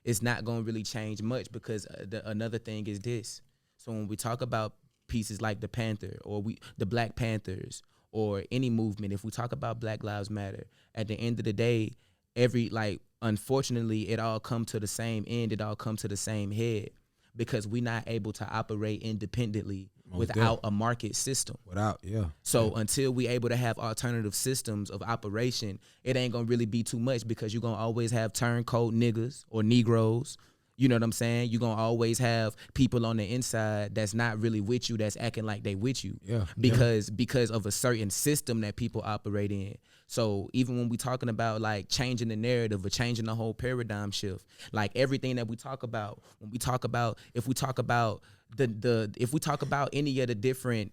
it's not gonna really change much because another thing is this. So when we talk about pieces like the Panther or the Black Panthers or any movement, if we talk about Black Lives Matter, at the end of the day, unfortunately, it all come to the same end. It all come to the same head because we're not able to operate independently without a market system. So until we able to have alternative systems of operation, it ain't gonna really be too much because you're gonna always have turncoat niggas or Negroes. You know what I'm saying? You're going to always have people on the inside that's not really with you, that's acting like they with you. Because of a certain system that people operate in. So even when we talking about like changing the narrative or changing the whole paradigm shift, like everything that we talk about, if we talk about any of the different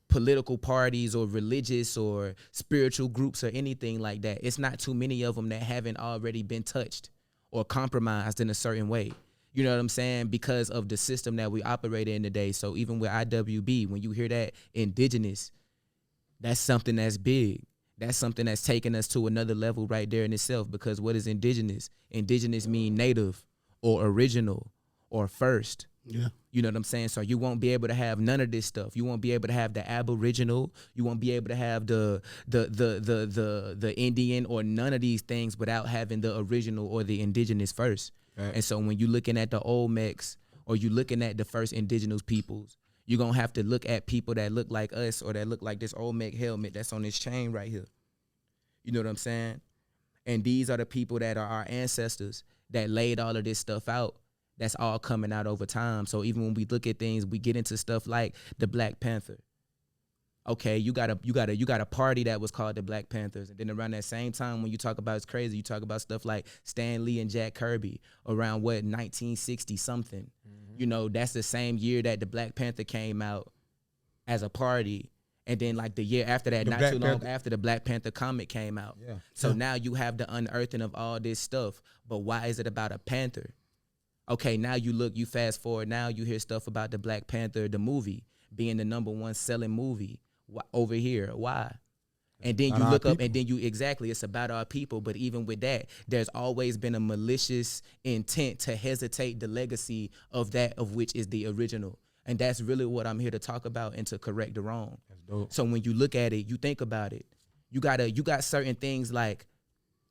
political parties or religious or spiritual groups or anything like that, it's not too many of them that haven't already been touched or compromised in a certain way. You know what I'm saying? Because of the system that we operate in today. So even with IWB, when you hear that indigenous, that's something that's big. That's something that's taking us to another level right there in itself. Because what is indigenous? Indigenous mean native or original or first. Yeah. You know what I'm saying? So you won't be able to have none of this stuff. You won't be able to have the Aboriginal. You won't be able to have the Indian or none of these things without having the original or the indigenous first. Right. And so when you're looking at the Olmecs or you're looking at the first indigenous peoples, you're going to have to look at people that look like us or that look like this Olmec helmet that's on this chain right here. You know what I'm saying? And these are the people that are our ancestors that laid all of this stuff out. That's all coming out over time. So even when we look at things, we get into stuff like the Black Panther. Okay, you got a party that was called the Black Panthers, and then around that same time, when you talk about it's crazy, you talk about stuff like Stan Lee and Jack Kirby around 1960 something. You know, that's the same year that the Black Panther came out as a party, and then like the year after that, not too long after, the Black Panther comic came out. So now you have the unearthing of all this stuff, but why is it about a panther? Okay, now you fast forward, now you hear stuff about the Black Panther, the movie, being the #1 selling movie over here. Why? And then you look up and then it's about our people. But even with that, there's always been a malicious intent to hesitate the legacy of that of which is the original. And that's really what I'm here to talk about and to correct the wrong. That's dope. So when you look at it, you think about it, you got certain things like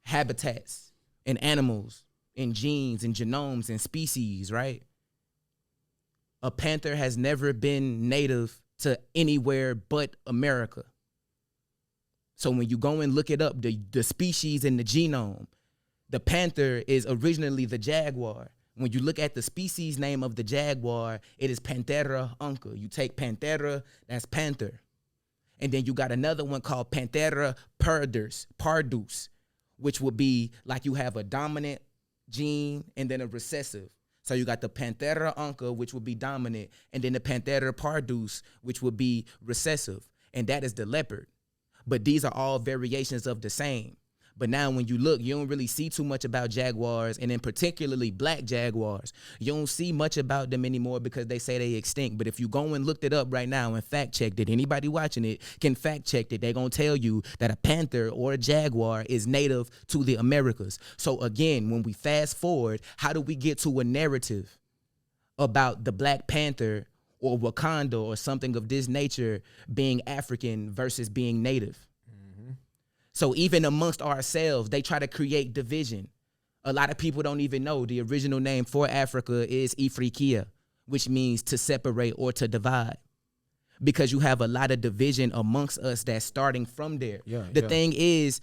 habitats and animals and genes and genomes and species, right? A panther has never been native to anywhere but America. So when you go and look it up, the species in the genome, the panther is originally the jaguar. When you look at the species name of the jaguar, it is Panthera unca. You take Panthera, that's panther. And then you got another one called Panthera pardus, which would be like you have a dominant gene and then a recessive. So you got the Panthera onca, which would be dominant, and then the Panthera pardus, which would be recessive, and that is the leopard. But these are all variations of the same. But now when you look, you don't really see too much about jaguars, and in particularly black jaguars. You don't see much about them anymore because they say they extinct. But if you go and looked it up right now and fact checked it, anybody watching it can fact check it. They're going to tell you that a panther or a jaguar is native to the Americas. So again, when we fast forward, how do we get to a narrative about the Black Panther or Wakanda or something of this nature being African versus being native? So even amongst ourselves, they try to create division. A lot of people don't even know the original name for Africa is Ifriqiya, which means to separate or to divide. Because you have a lot of division amongst us that's starting from there. The thing is,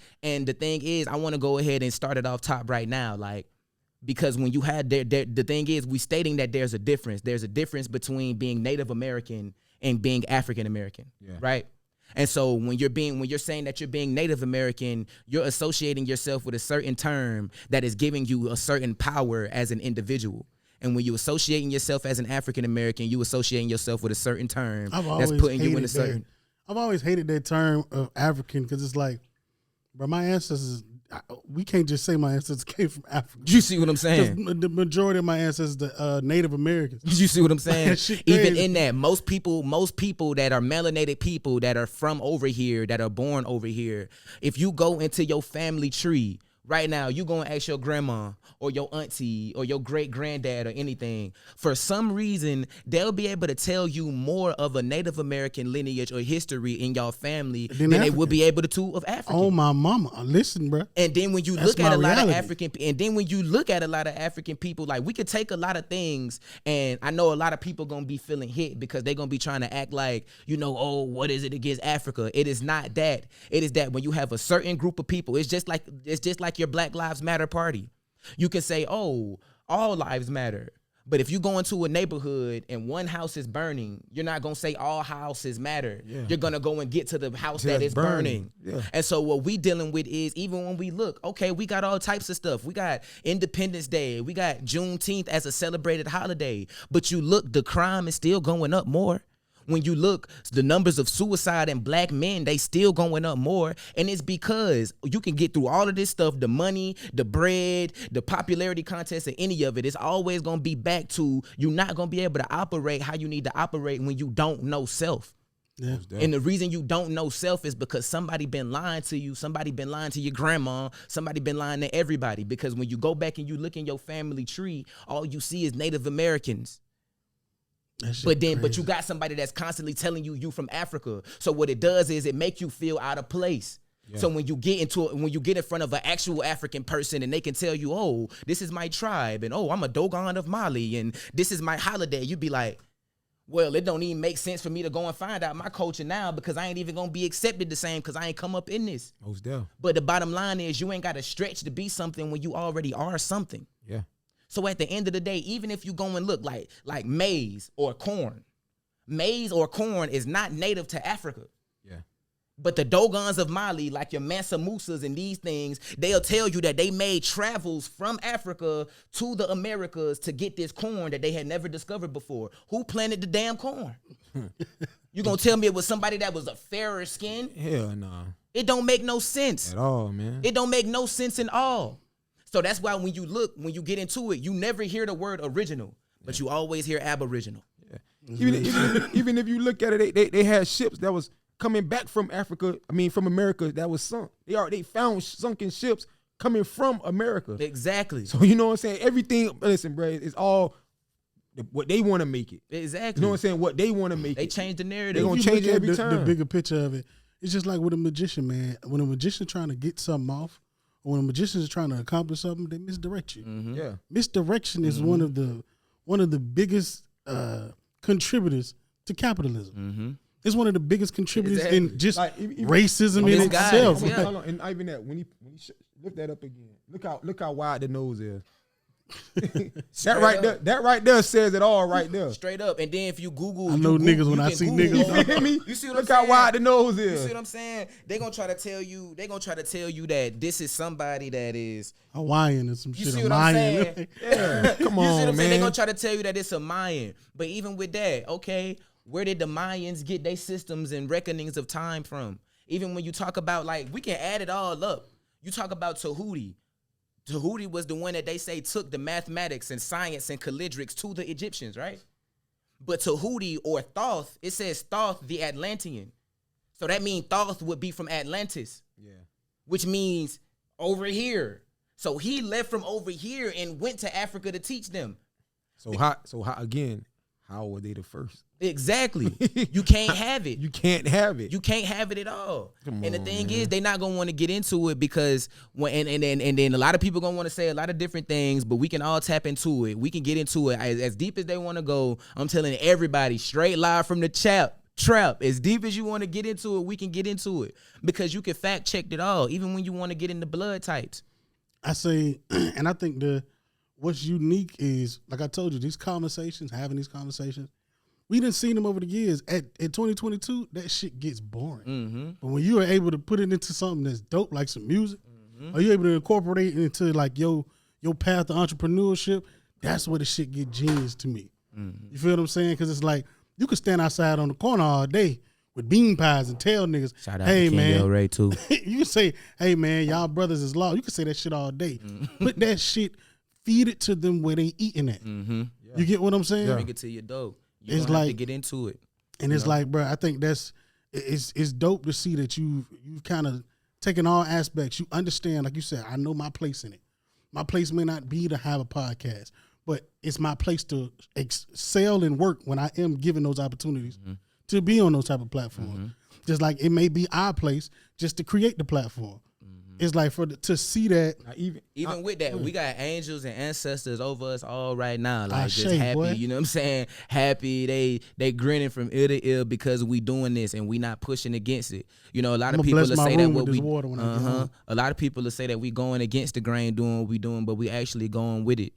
I want to go ahead and start it off top right now. Like, because when you had the thing is, we stating that there's a difference. There's a difference between being Native American and being African American, right? And so when you're saying that you're being Native American, you're associating yourself with a certain term that is giving you a certain power as an individual. And when you associating yourself as an African American, you associating yourself with a certain term that's putting you in a certain. I've always hated that term of African because it's like, bro, my ancestors. We can't just say my ancestors came from Africa. You see what I'm saying? The majority of my ancestors are Native Americans. You see what I'm saying? Even in that, most people that are melanated people that are from over here, that are born over here, if you go into your family tree right now, you going to ask your grandma or your auntie or your great-granddad or anything. For some reason, they'll be able to tell you more of a Native American lineage or history in your family than they would be able to of African. Oh, my mama. Listen, bro. And then when you look at a lot of African people, like, we could take a lot of things, and I know a lot of people going to be feeling hit because they're going to be trying to act like, oh, what is it against Africa? It is not that. It is that when you have a certain group of people, it's just like your Black Lives Matter party. You can say, oh, all lives matter. But if you go into a neighborhood and one house is burning, you're not going to say all houses matter. You're going to go and get to the house that is burning. And so what we dealing with is, even when we look, okay, we got all types of stuff. We got Independence Day. We got Juneteenth as a celebrated holiday. But you look, the crime is still going up more. When you look, the numbers of suicide in black men, they still going up more. And it's because you can get through all of this stuff, the money, the bread, the popularity contest, and any of it. It's always going to be back to you're not going to be able to operate how you need to operate when you don't know self. And the reason you don't know self is because somebody been lying to you. Somebody been lying to your grandma. Somebody been lying to everybody. Because when you go back and you look in your family tree, all you see is Native Americans. But you got somebody that's constantly telling you from Africa. So what it does is it make you feel out of place. So when you get in front of an actual African person and they can tell you, oh, this is my tribe, and oh, I'm a Dogon of Mali, and this is my holiday, you'd be like, well, it don't even make sense for me to go and find out my culture now because I ain't even gonna be accepted the same because I ain't come up in this. Most definitely. But the bottom line is you ain't got to stretch to be something when you already are something. So at the end of the day, even if you go and look like maize or corn is not native to Africa. But the Dogons of Mali, like your Mansa Musas and these things, they'll tell you that they made travels from Africa to the Americas to get this corn that they had never discovered before. Who planted the damn corn? You gonna tell me it was somebody that was a fairer skin? Hell no. It don't make no sense. At all, man. It don't make no sense at all. So that's why when you get into it, you never hear the word original, but you always hear aboriginal. Even if you look at it, they had ships that was coming back from Africa, from America, that was sunk. They found sunken ships coming from America. Exactly. So you know what I'm saying? Everything, listen, bro, it's all what they want to make it. Exactly. You know what I'm saying? What they want to make they it. change the narrative. They're going to change it every time. The bigger picture of it, it's just like with a magician, man. When a magician trying to get something off, or when a magician is trying to accomplish something, they misdirect you. Yeah. Misdirection is one of the biggest contributors to capitalism. It's one of the biggest contributors in just racism in itself. And even that, when he lift that up again, look how wide the nose is. That right there says it all right there. Straight up. And then if you Google, I know niggas when I see niggas. You feel me? You see what Look I'm saying? how wide the nose is. You see what I'm saying? They gonna try to tell you that this is somebody that is Hawaiian and some You shit. see A what I'm Mayan. saying? Yeah, come You see what on, I'm saying? They man. gonna try to tell you that it's a Mayan. But even with that, okay, where did the Mayans get their systems and reckonings of time from? Even when you talk about, like, we can add it all up. You talk about Tahuti. Tahuti was the one that they say took the mathematics and science and calligraphics to the Egyptians, right? But Tahuti or Thoth, it says Thoth the Atlantean. So that means Thoth would be from Atlantis. Yeah. Which means over here. So he left from over here and went to Africa to teach them. So how again, how were they the first? Exactly. You can't have it. You can't have it. You can't have it at all. Come And the on, thing man. is, they're not gonna want to get into it because and then a lot of people gonna want to say a lot of different things, but we can all tap into it. We can get into it as deep as they want to go. I'm telling everybody, straight live from the trap. As deep as you want to get into it, we can get into it because you can fact check it all, even when you want to get into blood types. I say, and I think what's unique is, like I told you, having these conversations, we done seen them over the years. At 2022, that shit gets boring. Mm-hmm. But when you are able to put it into something that's dope, like some music, or you're able to incorporate it into like your path to entrepreneurship, that's where the shit get genius to me. You feel what I'm saying? Because it's like, you could stand outside on the corner all day with bean pies and tell niggas, Shout out hey, to King man. Del Rey too. You can say, hey, man, y'all brothers is law. You can say that shit all day. Put that shit, feed it to them where they eating at. Mm-hmm. You get what I'm saying? Bring it to your dough. You It's don't have to like- get into it. And it's like, bro, I think it's dope to see that you've kind of taken all aspects. You understand, like you said, I know my place in it. My place may not be to have a podcast, but it's my place to excel and work when I am given those opportunities to be on those type of platforms. Just like it may be our place just to create the platform. It's like to see that. Even with that, we got angels and ancestors over us all right now. Like just Ashe, happy, boy. you know what I'm saying? Happy, they grinning from ear to ear because we doing this and we not pushing against it. You know, a lot I'ma of people bless will my say that room what with we this water when I get home. a lot of people will say that we going against the grain doing what we doing, but we actually going with it.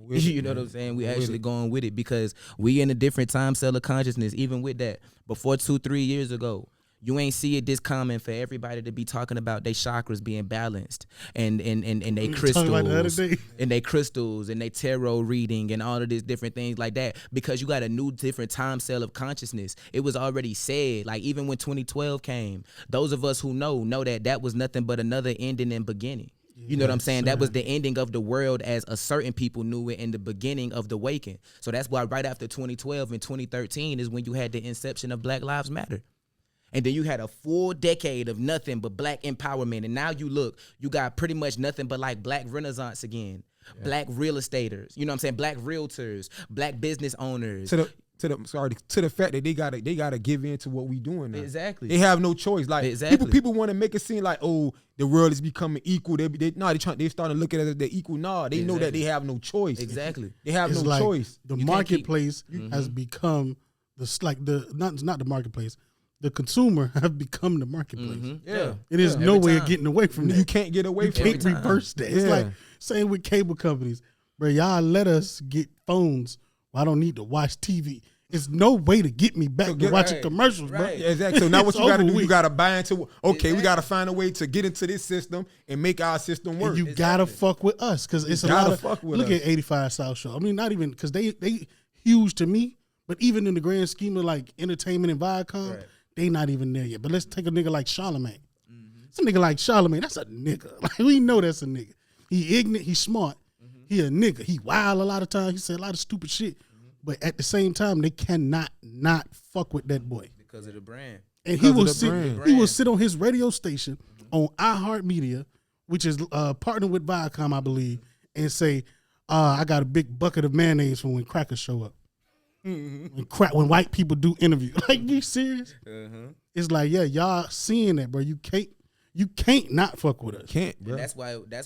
You know what I'm saying? We actually going with it because we in a different time cell of consciousness. Even with that, before 2-3 years ago, you ain't see it this common for everybody to be talking about their chakras being balanced and they We was talking about it the other crystals day. and they crystals and they tarot reading and all of these different things like that because you got a new different time cell of consciousness. It was already said, like even when 2012 came, those of us who know that was nothing but another ending and beginning. You know what I'm saying? That was the ending of the world as a certain people knew it and the beginning of the waking. So that's why right after 2012 and 2013 is when you had the inception of Black Lives Matter. And then you had a full decade of nothing but black empowerment. And now you got pretty much nothing but like black renaissance again. Yeah. Black real estaters, you know what I'm saying? Black realtors, black business owners. To the fact that they gotta give in to what we doing now. Exactly. They have no choice. Like exactly. people want to make it seem like, oh, the world is becoming equal. They starting to look at it as they're equal. Nah, they know that they have no choice. Exactly. They have It's no like choice. The marketplace has become not the marketplace. The consumer have become the marketplace. Yeah. It is no way of getting away from that. You can't get away from Can't it. reverse that. It's like same with cable companies. Bro, y'all let us get phones. Well, I don't need to watch TV. It's no way to get me back to watching commercials, bro. Right. Yeah, exactly. So now what you got to do, with. you got to buy into, okay, we got to find a way to get into this system and make our system work. And you gotta fuck with us because it's a lot of fuck with look us. at 85 South Show. I mean, not even because they huge to me, but even in the grand scheme of like entertainment and Viacom, they not even there yet. But let's take a nigga like Charlamagne. It's a nigga like Charlamagne. That's a nigga. Like we know that's a nigga. He ignorant. He smart. He a nigga. He wild a lot of times. He said a lot of stupid shit. But at the same time, they cannot not fuck with that boy. Because of the brand. And Because he will of the brand. he will sit on his radio station on iHeartMedia, which is partnered with Viacom, I believe, and say, I got a big bucket of mayonnaise for when crackers show up. When white people do interviews. Like, you serious? It's like, yeah, y'all seeing that, bro. You can't not fuck with us. Can't, bro. And that's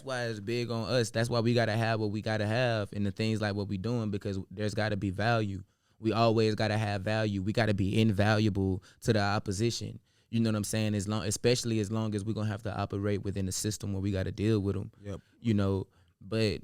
why it's big on us. That's why we gotta have what we gotta have in the things like what we doing because there's gotta be value. We always gotta have value. We gotta be invaluable to the opposition. You know what I'm saying? Especially as long as we're gonna have to operate within the system where we gotta deal with them. Yep. You know, but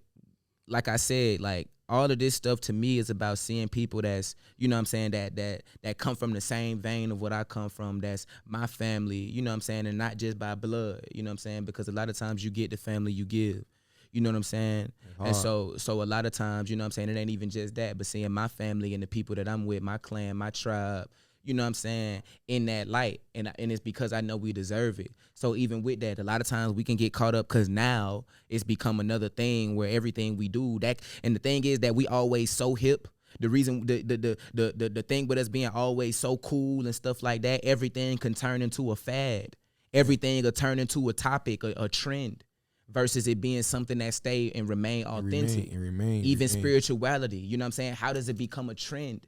like I said, like all of this stuff to me is about seeing people that's, you know what I'm saying, that come from the same vein of what I come from, that's my family, you know what I'm saying, and not just by blood, you know what I'm saying, because a lot of times you get the family you give, you know what I'm saying, and so a lot of times, you know what I'm saying, it ain't even just that, but seeing my family and the people that I'm with, my clan, my tribe, you know what I'm saying, in that light, and it's because I know we deserve it. So even with that, a lot of times we can get caught up because now it's become another thing where everything we do, and the thing is that we always so hip. The reason, the thing with us being always so cool and stuff like that, everything can turn into a fad. Everything will turn into a topic, a trend, versus it being something that stay and remain authentic. Even spirituality, you know what I'm saying? How does it become a trend?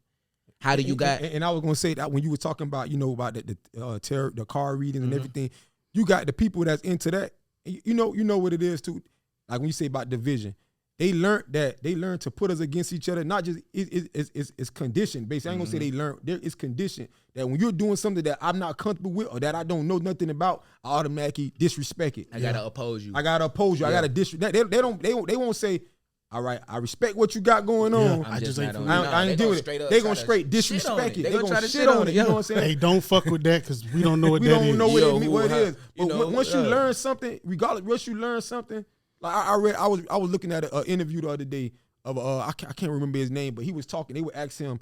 How do you and I was gonna say that when you were talking about, you know, about the card reading and everything, you got the people that's into that. You know what it is too. Like when you say about division, they learned to put us against each other. Not just it's conditioned. Basically, I ain't gonna say they learned. It's conditioned that when you're doing something that I'm not comfortable with or that I don't know nothing about, I automatically disrespect it. I gotta oppose you. I gotta disrespect. They won't say, all right, I respect what you got going on. I just ain't. I ain't doing it. They gonna straight disrespect it. They gonna try to shit on it. You know what I'm saying? Hey, don't fuck with that because we don't know what that is. We don't know what it is. But once you learn something, regardless, once you learn something, like I was looking at an interview the other day of I can't remember his name, but he was talking. They would ask him,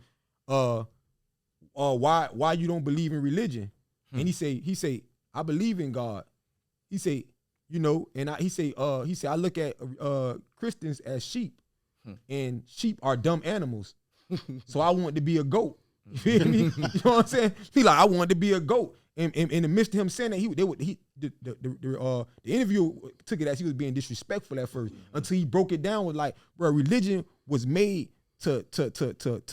why you don't believe in religion, and he say I believe in God. He say, you know, and he say I look at Christians as sheep, and sheep are dumb animals. So I want to be a goat. You feel me? You know what I'm saying? He like, I want to be a goat. And in the midst of him saying that, the interview took it as he was being disrespectful at first, until he broke it down with like, bro, religion was made to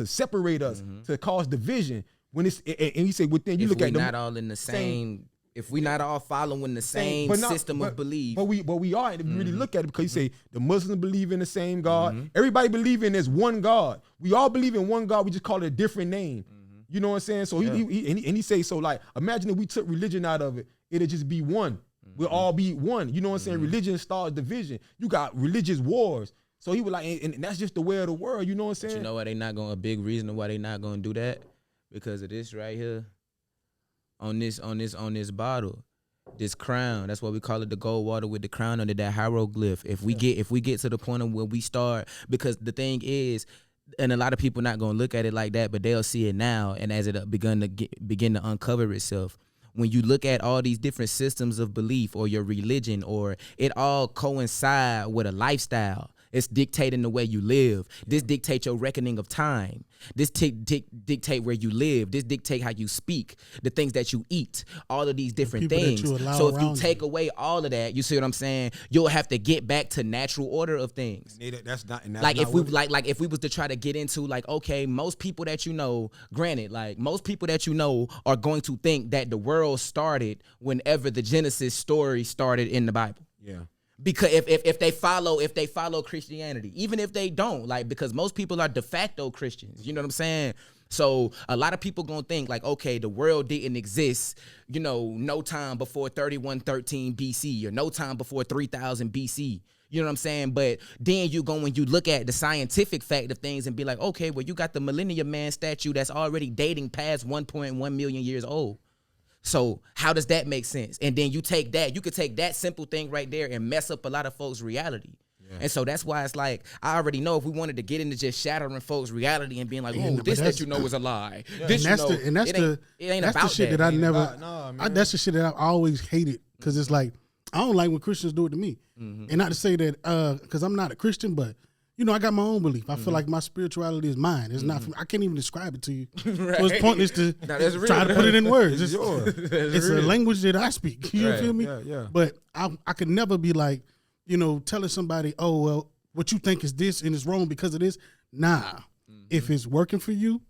separate us, to cause division. When it's and he said, well, then you look at them, not all in the same. If we not all following the same system of belief, but we are. If you really look at it, because you say the Muslims believe in the same God, everybody believe in this one God. We all believe in one God. We just call it a different name. You know what I'm saying? So he say, so like, imagine if we took religion out of it, it'd just be one. We'll all be one. You know what I'm saying? Religion starts division. You got religious wars. So he was like, and that's just the way of the world. You know what I'm saying? But you know why they not going? A big reason why they not going to do that, because of this right here. On this bottle, this crown. That's why we call it the gold water with the crown under that hieroglyph. If we get to the point of where we start, because the thing is, and a lot of people not gonna look at it like that, but they'll see it now, and as it begin to uncover itself. When you look at all these different systems of belief or your religion, or it all coincide with a lifestyle. It's dictating the way you live. This dictates your reckoning of time. This dictate where you live. This dictate how you speak, the things that you eat, all of these different things. So if you take away all of that, you see what I'm saying? You'll have to get back to natural order of things. If we was to try to get into like, okay, most people that you know, granted, like most people that you know are going to think that the world started whenever the Genesis story started in the Bible. Yeah. Because if they follow Christianity, even if they don't, like, because most people are de facto Christians, you know what I'm saying? So a lot of people gonna think like, okay, the world didn't exist, you know, no time before 3113 BC or no time before 3000 BC. You know what I'm saying? But then you go and you look at the scientific fact of things and be like, okay, well, you got the Millennium Man statue that's already dating past 1.1 million years old. So how does that make sense? And then you could take that simple thing right there and mess up a lot of folks' reality. Yeah. And so that's why it's like, I already know if we wanted to get into just shattering folks' reality and being like, oh, this that you know is a lie. Yeah. This that's the shit that I never, that's the shit that I always hated, because it's like, I don't like when Christians do it to me. And not to say that, because I'm not a Christian, but you know, I got my own belief. I feel like my spirituality is mine. It's not. I can't even describe it to you. Right. So it's pointless to try to put it in words. It's a language that I speak. You feel me? Yeah. But I could never be like, you know, telling somebody, oh, well, what you think is this and it's wrong because of this. Nah. If it's working for you,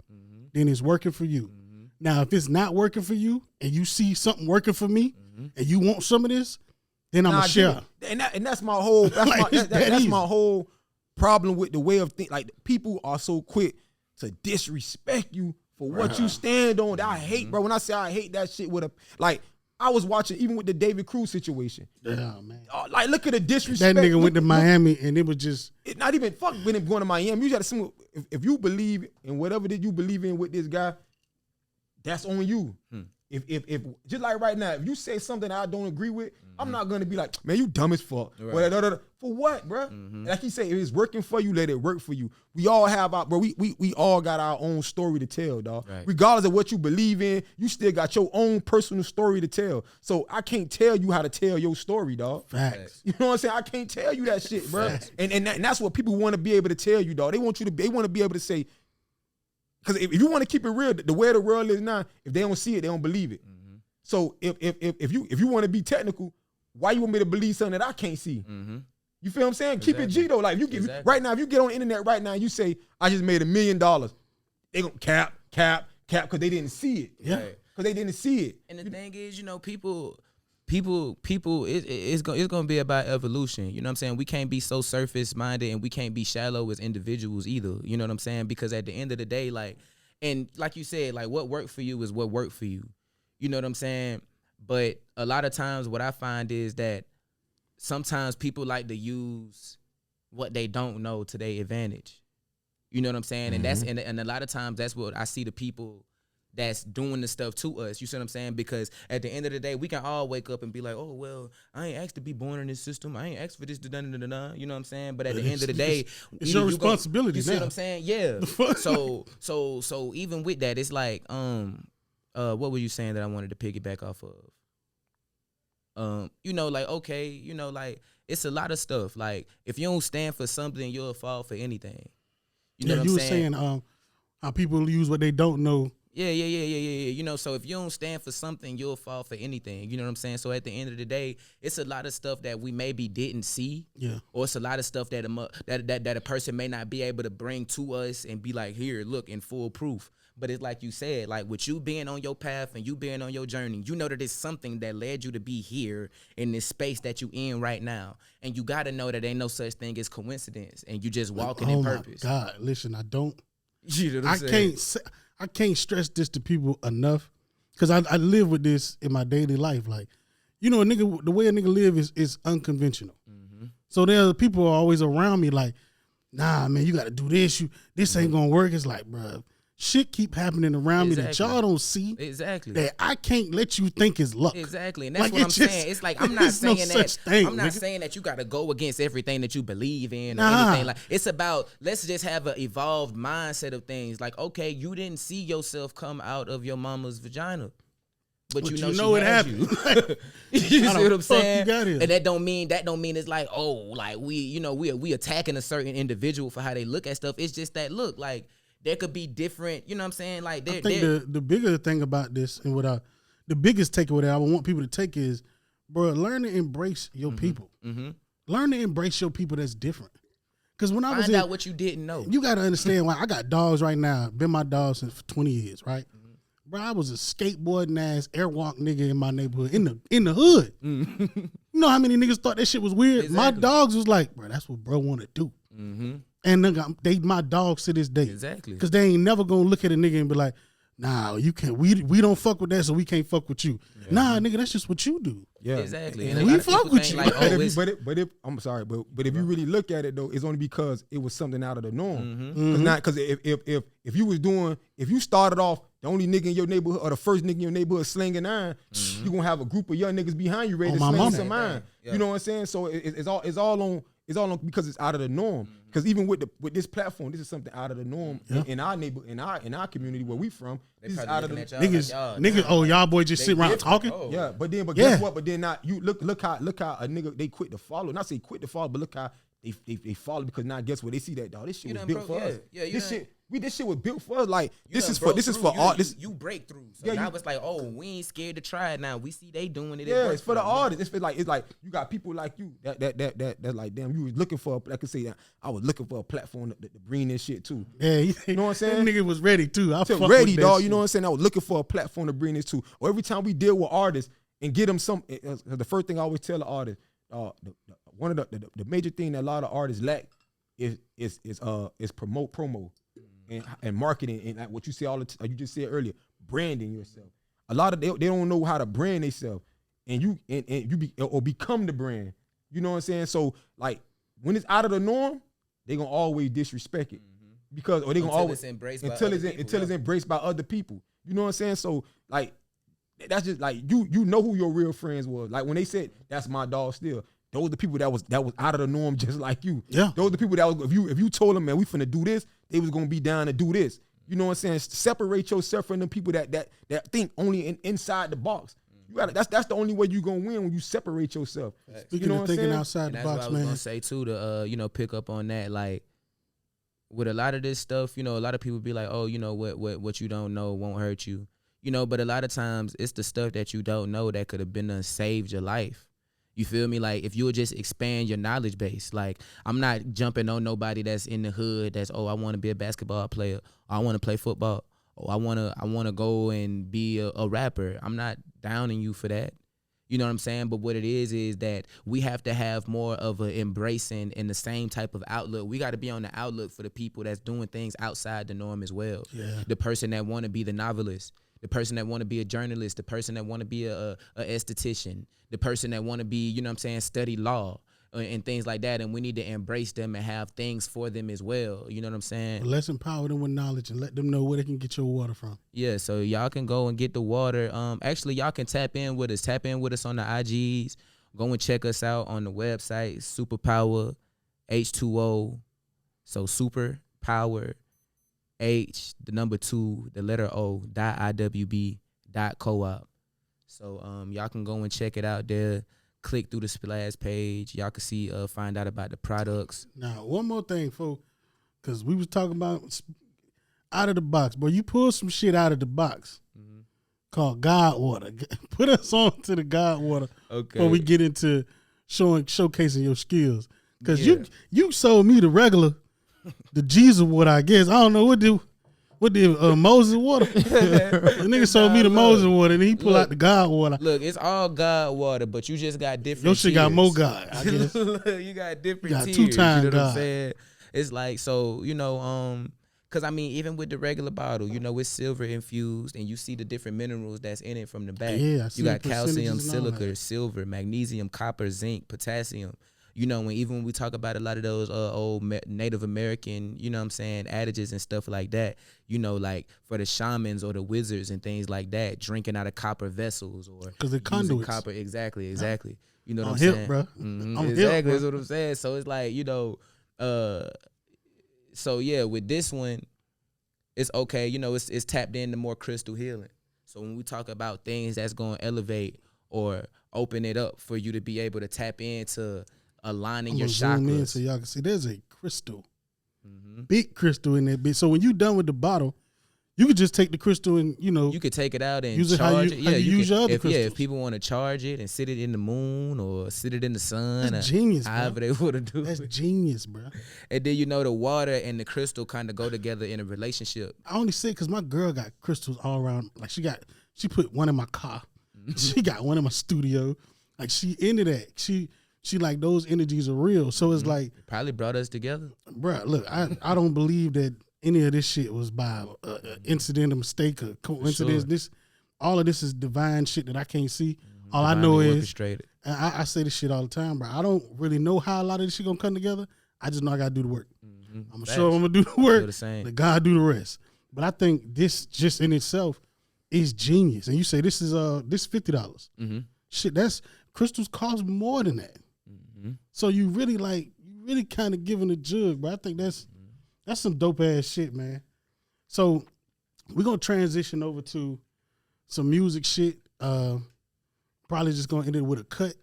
then it's working for you. Now, if it's not working for you and you see something working for me and you want some of this, then I'm a share. And that's my whole. That's my whole problem with the way of thinking. Like, people are so quick to disrespect you for what you stand on. That I hate, bro. When I say I hate that shit with a, like, I was watching even with the David Cruz situation. Yeah, man. Like, look at the disrespect. That nigga went to Miami and it was just. It not even fuck with him going to Miami. You got to if you believe in whatever that you believe in with this guy, that's on you. If just like right now, if you say something I don't agree with, I'm not gonna be like, man, you dumb as fuck. Right. For what, bro? Like you say, if it's working for you, let it work for you. We all have our, bro. We all got our own story to tell, dog. Right. Regardless of what you believe in, you still got your own personal story to tell. So I can't tell you how to tell your story, dog. Facts. You know what I'm saying? I can't tell you that shit, bro. And that's what people want to be able to tell you, dog. They want to be able to say. Because if you want to keep it real, the way the world is now, if they don't see it, they don't believe it. So if you want to be technical, why you want me to believe something that I can't see? You feel what I'm saying? Keep it G though. Like right now, if you get on the internet right now and you say I just made $1 million, they gonna cap because they didn't see it. Yeah, because they didn't see it. And the thing is, you know, people, it's gonna be about evolution. You know what I'm saying? We can't be so surface minded and we can't be shallow as individuals either. You know what I'm saying? Because at the end of the day, like you said, like what worked for you is what worked for you. You know what I'm saying? But a lot of times what I find is that sometimes people like to use what they don't know to their advantage. You know what I'm saying? And that's and a lot of times that's what I see the people that's doing the stuff to us. You see what I'm saying? Because at the end of the day, we can all wake up and be like, oh, well, I ain't asked to be born in this system. I ain't asked for this, da-da-da-da-da. You know what I'm saying? But at the end of the day, it's your responsibility. You see what I'm saying? Yeah. So even with that, it's like, what were you saying that I wanted to piggyback off of? You know, like, okay, you know, like, it's a lot of stuff. Like, if you don't stand for something, you'll fall for anything. You know what I'm saying? You were saying how people use what they don't know. Yeah. You know, so if you don't stand for something, you'll fall for anything. You know what I'm saying? So at the end of the day, it's a lot of stuff that we maybe didn't see. Yeah. Or it's a lot of stuff that a person may not be able to bring to us and be like, here, look, in full proof. But it's like you said, like with you being on your path and you being on your journey, you know that it's something that led you to be here in this space that you in right now. And you got to know that ain't no such thing as coincidence. And you just walking in purpose. Oh, my God. Listen, I don't. You know what I'm saying? I can't stress this to people enough because I live with this in my daily life. Like, you know, the way a nigga live is unconventional. So there are people always around me like, nah, man, you got to do this. This ain't going to work. It's like, bruh. Shit keep happening around me that y'all don't see. Exactly. That I can't let you think is luck. Exactly. And that's like, what I'm saying. It's like I'm not saying I'm not saying that you gotta go against everything that you believe in or anything. Like it's about let's just have an evolved mindset of things. Like, okay, you didn't see yourself come out of your mama's vagina. But you know it happened. You see what I'm saying? And that don't mean it's like, oh, like we attacking a certain individual for how they look at stuff. It's just that look, like there could be different, you know what I'm saying? Like I think the bigger thing about this and the biggest takeaway that I would want people to take is, bro, learn to embrace your people. Learn to embrace your people that's different. Because when I was find out what you didn't know. You got to understand why I got dogs right now. Been my dog since for 20 years, right? Bro, I was a skateboarding ass airwalk nigga in my neighborhood, in the hood. You know how many niggas thought that shit was weird? Exactly. My dogs was like, bro, that's what bro want to do. And they my dogs to this day. Exactly. Because they ain't never gonna look at a nigga and be like, nah, you can't. We don't fuck with that, so we can't fuck with you. Yeah. Nah, nigga, that's just what you do. Yeah, exactly. And we fuck with you. Like, but if I'm sorry, but if you really look at it though, it's only because it was something out of the norm. Because if you started off the only nigga in your neighborhood or the first nigga in your neighborhood slinging iron, you gonna have a group of young niggas behind you ready to sling some iron. Yeah. You know what I'm saying? So it's all on because it's out of the norm. Because even with this platform, this is something out of the norm in our neighbor, in our community where we from. This is out of the niggas. Oh, y'all boys just sit around talking. Oh. Yeah, but guess what? But then not you look how a nigga they quit to follow. Not say quit to follow, but look how they follow because now guess what? They see that dog. This shit was built for us. This shit was built for us. Like this is for art. You break through. So now it's like, oh, we ain't scared to try it now. We see they doing it. Yeah, it's for the artists. It's like you got people like you that like damn, you was looking for I could say I was looking for a platform to bring this shit too. Yeah, you know what I'm saying? That nigga was ready too. I was ready, dog. You know what I'm saying? I was looking for a platform to bring this to. Or every time we deal with artists and get them some, the first thing I always tell the artist, one of the major thing that a lot of artists lack is promo and marketing and like what you say you just said earlier, branding yourself. a lot of they don't know how to brand themselves, and you or become the brand. You know what I'm saying? So like when it's out of the norm, they gonna always disrespect it because or they gonna always until it's embraced by other people. You know what I'm saying? So like that's just like you know who your real friends was. Like when they said that's my dog still. Those are the people that was out of the norm just like you. Yeah. Those are the people that was if you told them, man, we finna do this, they was gonna be down to do this. You know what I'm saying? Separate yourself from the people that think only inside the box. You gotta that's the only way you gonna win when you separate yourself. Speaking you know of what thinking I'm saying? outside And the that's what box, I was man. gonna say too to pick up on that. Like with a lot of this stuff, a lot of people be like, oh, what you don't know won't hurt you. But a lot of times it's the stuff that you don't know that could have been saved your life. You feel me? Like if you would just expand your knowledge base. Like I'm not jumping on nobody that's in the hood that's, oh, I want to be a basketball player. Or I want to play football. Or I want to go and be a rapper. I'm not downing you for that. You know what I'm saying? But what it is that we have to have more of an embracing in the same type of outlook. We got to be on the outlook for the people that's doing things outside the norm as well. Yeah. The person that want to be the novelist, the person that want to be a journalist, the person that want to be a esthetician, the person that want to be, study law and things like that. And we need to embrace them and have things for them as well. You know what I'm saying? But let's empower them with knowledge and let them know where they can get your water from. Yeah, so y'all can go and get the water. Actually, y'all can tap in with us. Tap in with us on the IGs. Go and check us out on the website, Superpower H2O. So Superpower H, the number 2, the letter O, .iwb.coop. So y'all can go and check it out there. Click through the splash page. Y'all can see, find out about the products. Now, one more thing, folks, because we was talking about out of the box. But you pull some shit out of the box called God Water. Put us on to the God Water before we get into showcasing your skills. Because you sold me the regular, the Jesus water, I guess. I don't know what did Moses water. The nigga sold me the Moses water, and he pull out the God water. Look, it's all God water, but you just got different. Your shit tiers. got more God, I guess. You got different. You got tiers, 2 times you know what I'm God. saying? It's like so, because I mean, even with the regular bottle, it's silver infused, and you see the different minerals that's in it from the back. Yeah, I see you the got calcium, percentages and all silica, that. silver, magnesium, copper, zinc, potassium. When we talk about a lot of those old Native American, adages and stuff like that, like for the shamans or the wizards and things like that, drinking out of copper vessels or Because they're conduits. copper. Exactly. You know what I'm hip, saying? bro. Mhm, I'm hip, exactly, bro. that's what I'm saying. So it's like, so yeah, with this one, it's okay. It's tapped into more crystal healing. So when we talk about things that's going to elevate or open it up for you to be able to tap into aligning I'm your gonna zoom in chakras. so y'all can see. There's a crystal, big crystal in that bitch. So when you done with the bottle, you could just take the crystal and You could take it out and use it how charge you- it. how you use your other if crystals. people want to charge it and sit it in the moon or sit it in the sun, That's or genius, bro. however they want to do that's it. genius, bro. And then the water and the crystal kind of go together in a relationship. I only say because my girl got crystals all around. Like she put one in my car. She got one in my studio. Like she into that. She like those energies are real. So it's like, Probably brought us together. bruh, look, I don't believe that any of this shit was by incident or mistake or coincidence. Sure. All of this is divine shit that I can't see. All I know Divinely is, orchestrated. and I say this shit all the time, bro. I don't really know how a lot of this shit gonna come together. I just know I gotta do the work. I'm sure I'm gonna do the work. the same. Let God do the rest. But I think this just in itself is genius. And you say this is $50. Shit, that's crystals cost more than that. So you really kind of giving a jug, but I think that's some dope ass shit, man. So we're gonna transition over to some music shit. Probably just gonna end it with a cut,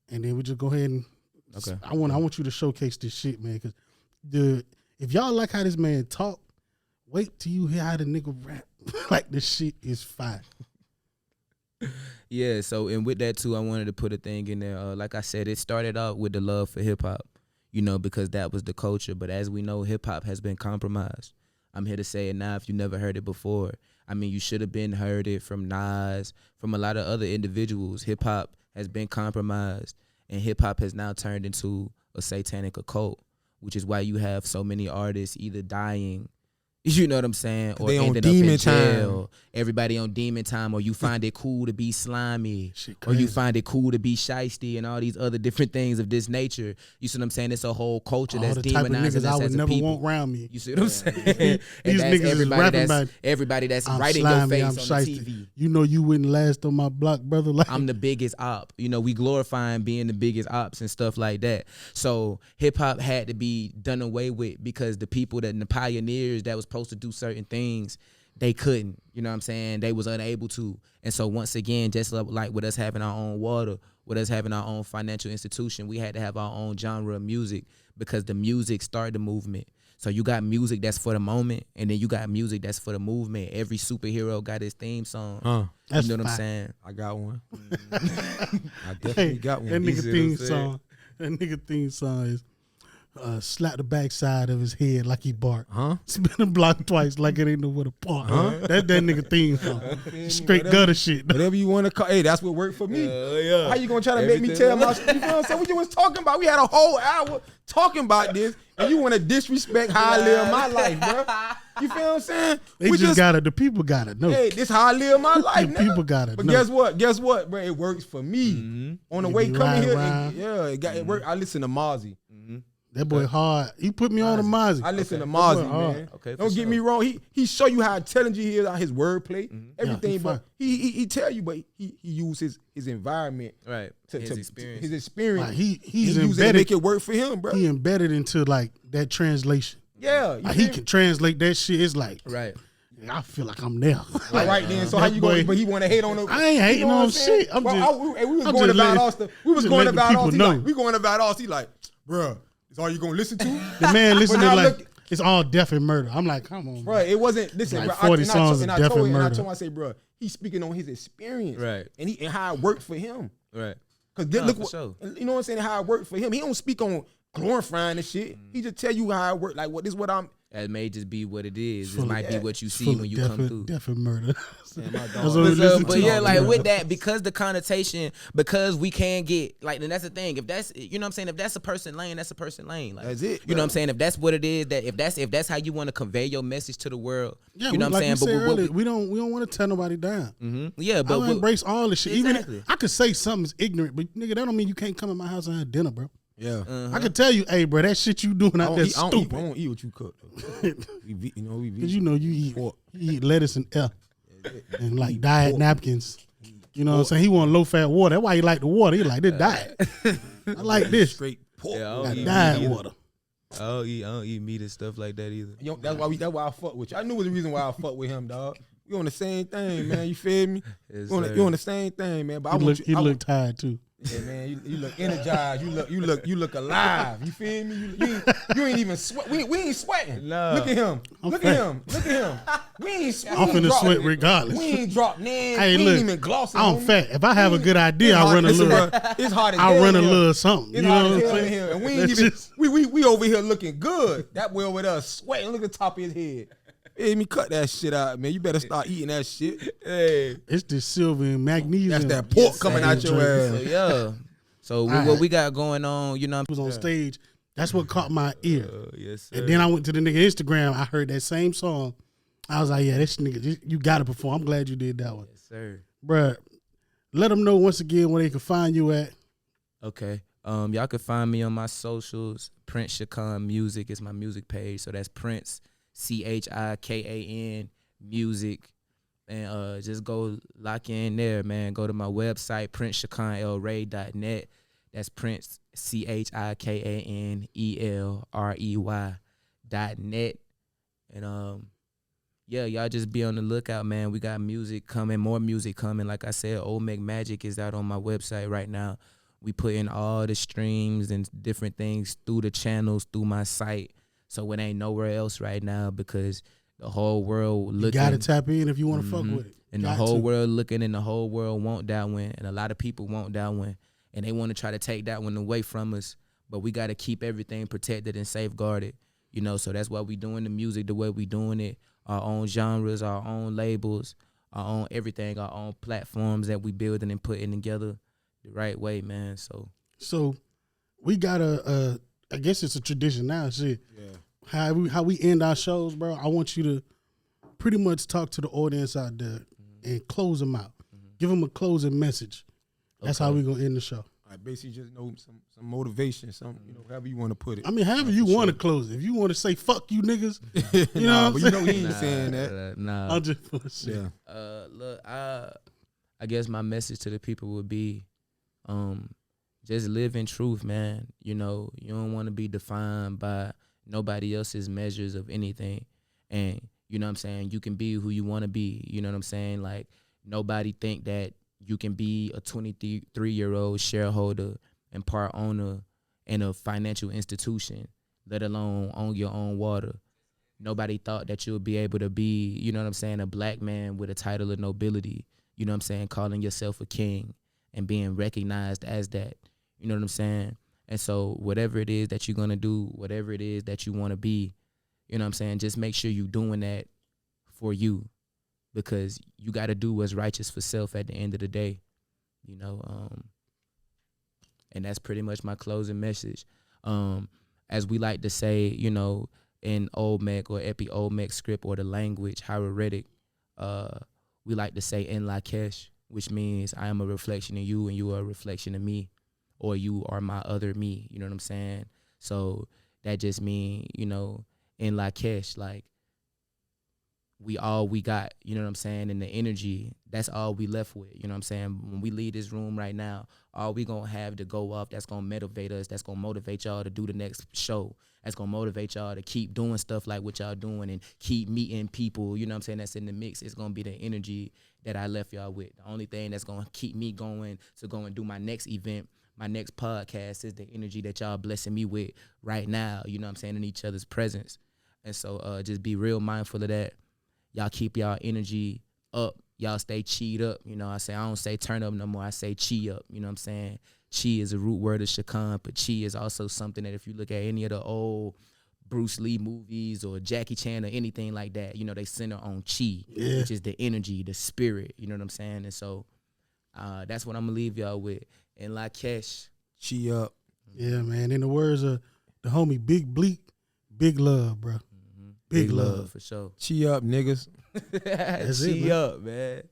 and then we just go ahead and. Okay. I want you to showcase this shit, man. Because if y'all like how this man talk, wait till you hear how the nigga rap. Like this shit is fire. Yeah, so and with that too, I wanted to put a thing in there. Like I said, it started out with the love for hip hop, because that was the culture. But as we know, hip hop has been compromised. I'm here to say it now. If you never heard it before, I mean, you should have been heard it from Nas, from a lot of other individuals. Hip hop has been compromised, and hip hop has now turned into a satanic occult, which is why you have so many artists either dying, You know what I'm saying? Or they on ending up demon in jail. time. Everybody on demon time, or you find it cool to be slimy, Shit or you crazy. find it cool to be shiesty, and all these other different things of this nature. You see what I'm saying? It's a whole culture All that's the type of demonizing niggas I us would as a never people. want around me. You see what I'm saying? These And that's niggas is everybody rapping that's about, everybody that's I'm right in your slimy, face I'm on the shiesty. TV. You know you wouldn't last on my block, brother. Like I'm the biggest op. You know, we glorifying being the biggest ops and stuff like that. So hip hop had to be done away with because the people the pioneers that was supposed to do certain things, they couldn't. You know what I'm saying? They was unable to. And so once again, just like with us having our own water, with us having our own financial institution, we had to have our own genre of music because the music started the movement. So you got music that's for the moment, and then you got music that's for the movement. Every superhero got his theme song. That's you know what fine. I'm saying? I got one. I definitely got one. That You nigga see what I'm theme saying? song. That nigga theme song is slap the backside of his head like he barked. Spin the block twice like it ain't nowhere to park. That nigga theme song. Straight gutter shit. Whatever you want to call. Hey, that's what worked for me. Yeah. How you gonna try to make me tell my? You know what I'm saying? We was talking about. We had a whole hour talking about this, and you want to disrespect how I live my life, bro? You feel what I'm saying? They We just gotta. The people gotta know. Hey, this how I live my life. The nigga. people gotta But know. guess what, bro? It works for me. On the You way be coming here, riding it worked. I listen to Mozzie. That boy hard. He put me on the Mozzie. I listen to That Mozzie, boy hard. man. Okay, for Don't get sure. me wrong. He show you how intelligent he is on his wordplay, everything. he But fine. he tell you, but he use his environment, Right. to His experience. his experience. Like, He he's use it to embedded. make it work for him, bro. He embedded into like that translation. Yeah, Like, he can translate that shit. It's like Right. I feel like I'm there. All right then. So how That you boy- going? But he want to hate on the. I ain't hating you know on what I'm saying? shit. I'm Well, just- we was I'm going just about letting- our stuff. We was just going letting the about people us. He know. like, we going about us. He like, bruh, is all you gonna listen to? The man listening now like look- it's all death and murder. I'm like, come on, Bro, it wasn't. Listen, Like bro, 40 songs of death and I murder. told him, I say, bro, he's speaking on his experience, Right. And how it worked for him. Right. Cause No, look, for what, sure. you know what I'm saying? How it worked for him. He don't speak on glorifying the shit. He just tell you how it worked. Like, what this what I'm. That may just be what it is. Full It of- might be what you see full when of you death come and, through. death and murder. Man, my That's dog. what we But, listen but to. yeah, like with that, because the connotation, because we can't get like, and that's the thing. If that's, you know what I'm saying, if that's a person lane, that's a person lane. Like, That's it, You know bro. what I'm saying? If that's what it is, that if that's how you want to convey your message to the world, Yeah, you know what I'm like saying. we said what earlier, we don't want to tear nobody down. yeah, but I embrace all the shit. Exactly. Even I could say something's ignorant, but nigga, that don't mean you can't come in my house and have dinner, bro. Yeah. I could tell you, hey, bro, that shit you doing I out don't there eat, I don't stupid. eat what you cook. Though. we Cause you know you eat lettuce and and like diet napkins. You know what I'm saying? He want low fat water. That's why he like the water. He like this diet. I like this. straight pork. Yeah, I don't Got eat diet meat either. water. I don't eat meat and stuff like that either. Yo, that's why I fuck with you. I knew it was the reason why I fuck with him, dog. We on the same thing, man. You feel me? Yes, You sir. on the same thing, man. But I He want look, you. he I look tired too. Yeah, man, you look energized. You look alive. You feel me? You ain't even sweat. We ain't sweating. No. Look at him. Look fat. at him. Look at him. We ain't sweating. I'm finna sweat regardless. We ain't dropped names. Hey, we look, ain't even glossing. I'm on fat. If I have a good idea, It's I'll hot- run a listen, little. bro, it's hot as I'll hell run a in here. little something. It's You hot know as what I'm hell in saying? here, and we ain't That's even. just- We over here looking good. That way over there sweating. Look at the top of his head. Hey, me cut that shit out, man. You better start eating that shit. Hey, It's the silver and magnesium. that's that pork coming out your So ass. yeah. So what we got going on, you know? was on stage. That's what caught my ear. Yes, sir. And then I went to the nigga Instagram. I heard that same song. I was like, yeah, this nigga, you got to perform. I'm glad you did that one. Yes, sir. Bruh, let them know once again where they can find you at. Okay. Y'all can find me on my socials. Prince ChiKan Music is my music page. So that's Prince ChiKan Music. And just go lock in there, man. Go to my website, PrinceChiKanElRey.net. That's Prince ChiKanElRey.net. And yeah, y'all just be on the lookout, man. We got music coming, more music coming. Like I said, Old Make Magic is out on my website right now. We put in all the streams and different things through the channels, through my site. So it ain't nowhere else right now because the whole world You looking. got to tap in if you want to fuck with it. And the Got whole to. world looking, and the whole world want that one. And a lot of people want that one. And they want to try to take that one away from us. But we got to keep everything protected and safeguarded. You know, so that's why we doing the music the way we doing it. Our own genres, our own labels, our own everything, our own platforms that we building and putting together the right way, man. So So we got I guess it's a tradition now. Shit. Yeah. how we end our shows, bro. I want you to pretty much talk to the audience out there and close them out. Give them a closing message. That's how we gonna end the show. I basically just know some motivation, however you want to put it. I mean, however you want to close it. If you want to say "fuck you niggas," you know, but you know he ain't saying that. Nah. I'll just bullshit. Yeah. Look, I guess my message to the people would be, just live in truth, man. You know, you don't want to be defined by nobody else's measures of anything, and you know what I'm saying. You can be who you want to be. You know what I'm saying. Like nobody think that you can be a 23-year-old shareholder and part owner in a financial institution, let alone own your own water. Nobody thought that you would be able to be, you know what I'm saying, a black man with a title of nobility, you know what I'm saying, calling yourself a king and being recognized as that, you know what I'm saying? And so whatever it is that you're going to do, whatever it is that you want to be, you know what I'm saying, just make sure you're doing that for you. Because you got to do what's righteous for self at the end of the day, you know. And that's pretty much my closing message. As we like to say, you know, in Olmec or Epi Olmec script or the language, hieratic, we like to say in Lakesh, which means I am a reflection of you and you are a reflection of me, or you are my other me, you know what I'm saying? So that just means, you know, in Lakesh, like, we all we got, you know what I'm saying, and the energy, that's all we left with, you know what I'm saying? When we leave this room right now, all we gonna have to go off, that's gonna motivate us, that's gonna motivate y'all to do the next show, that's gonna motivate y'all to keep doing stuff like what y'all doing and keep meeting people, you know what I'm saying, that's in the mix. It's gonna be the energy that I left y'all with. The only thing that's gonna keep me going to go and do my next event, my next podcast, is the energy that y'all blessing me with right now, you know what I'm saying, in each other's presence. And so just be real mindful of that. Y'all keep y'all energy up. Y'all stay chi'd up. You know, I don't say turn up no more. I say chi up. You know what I'm saying? Chi is a root word of ChiKan, but chi is also something that if you look at any of the old Bruce Lee movies or Jackie Chan or anything like that, you know, they center on chi, which is the energy, the spirit. You know what I'm saying? And so that's what I'm going to leave y'all with. And Lakesh. Chi up. Yeah, man. In the words of the homie Big Bleak, big love, bro. Big love. For sure. Chi up, niggas. That's Chi it, man. up, man.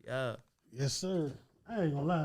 Yeah. Yes, sir. I ain't gonna lie.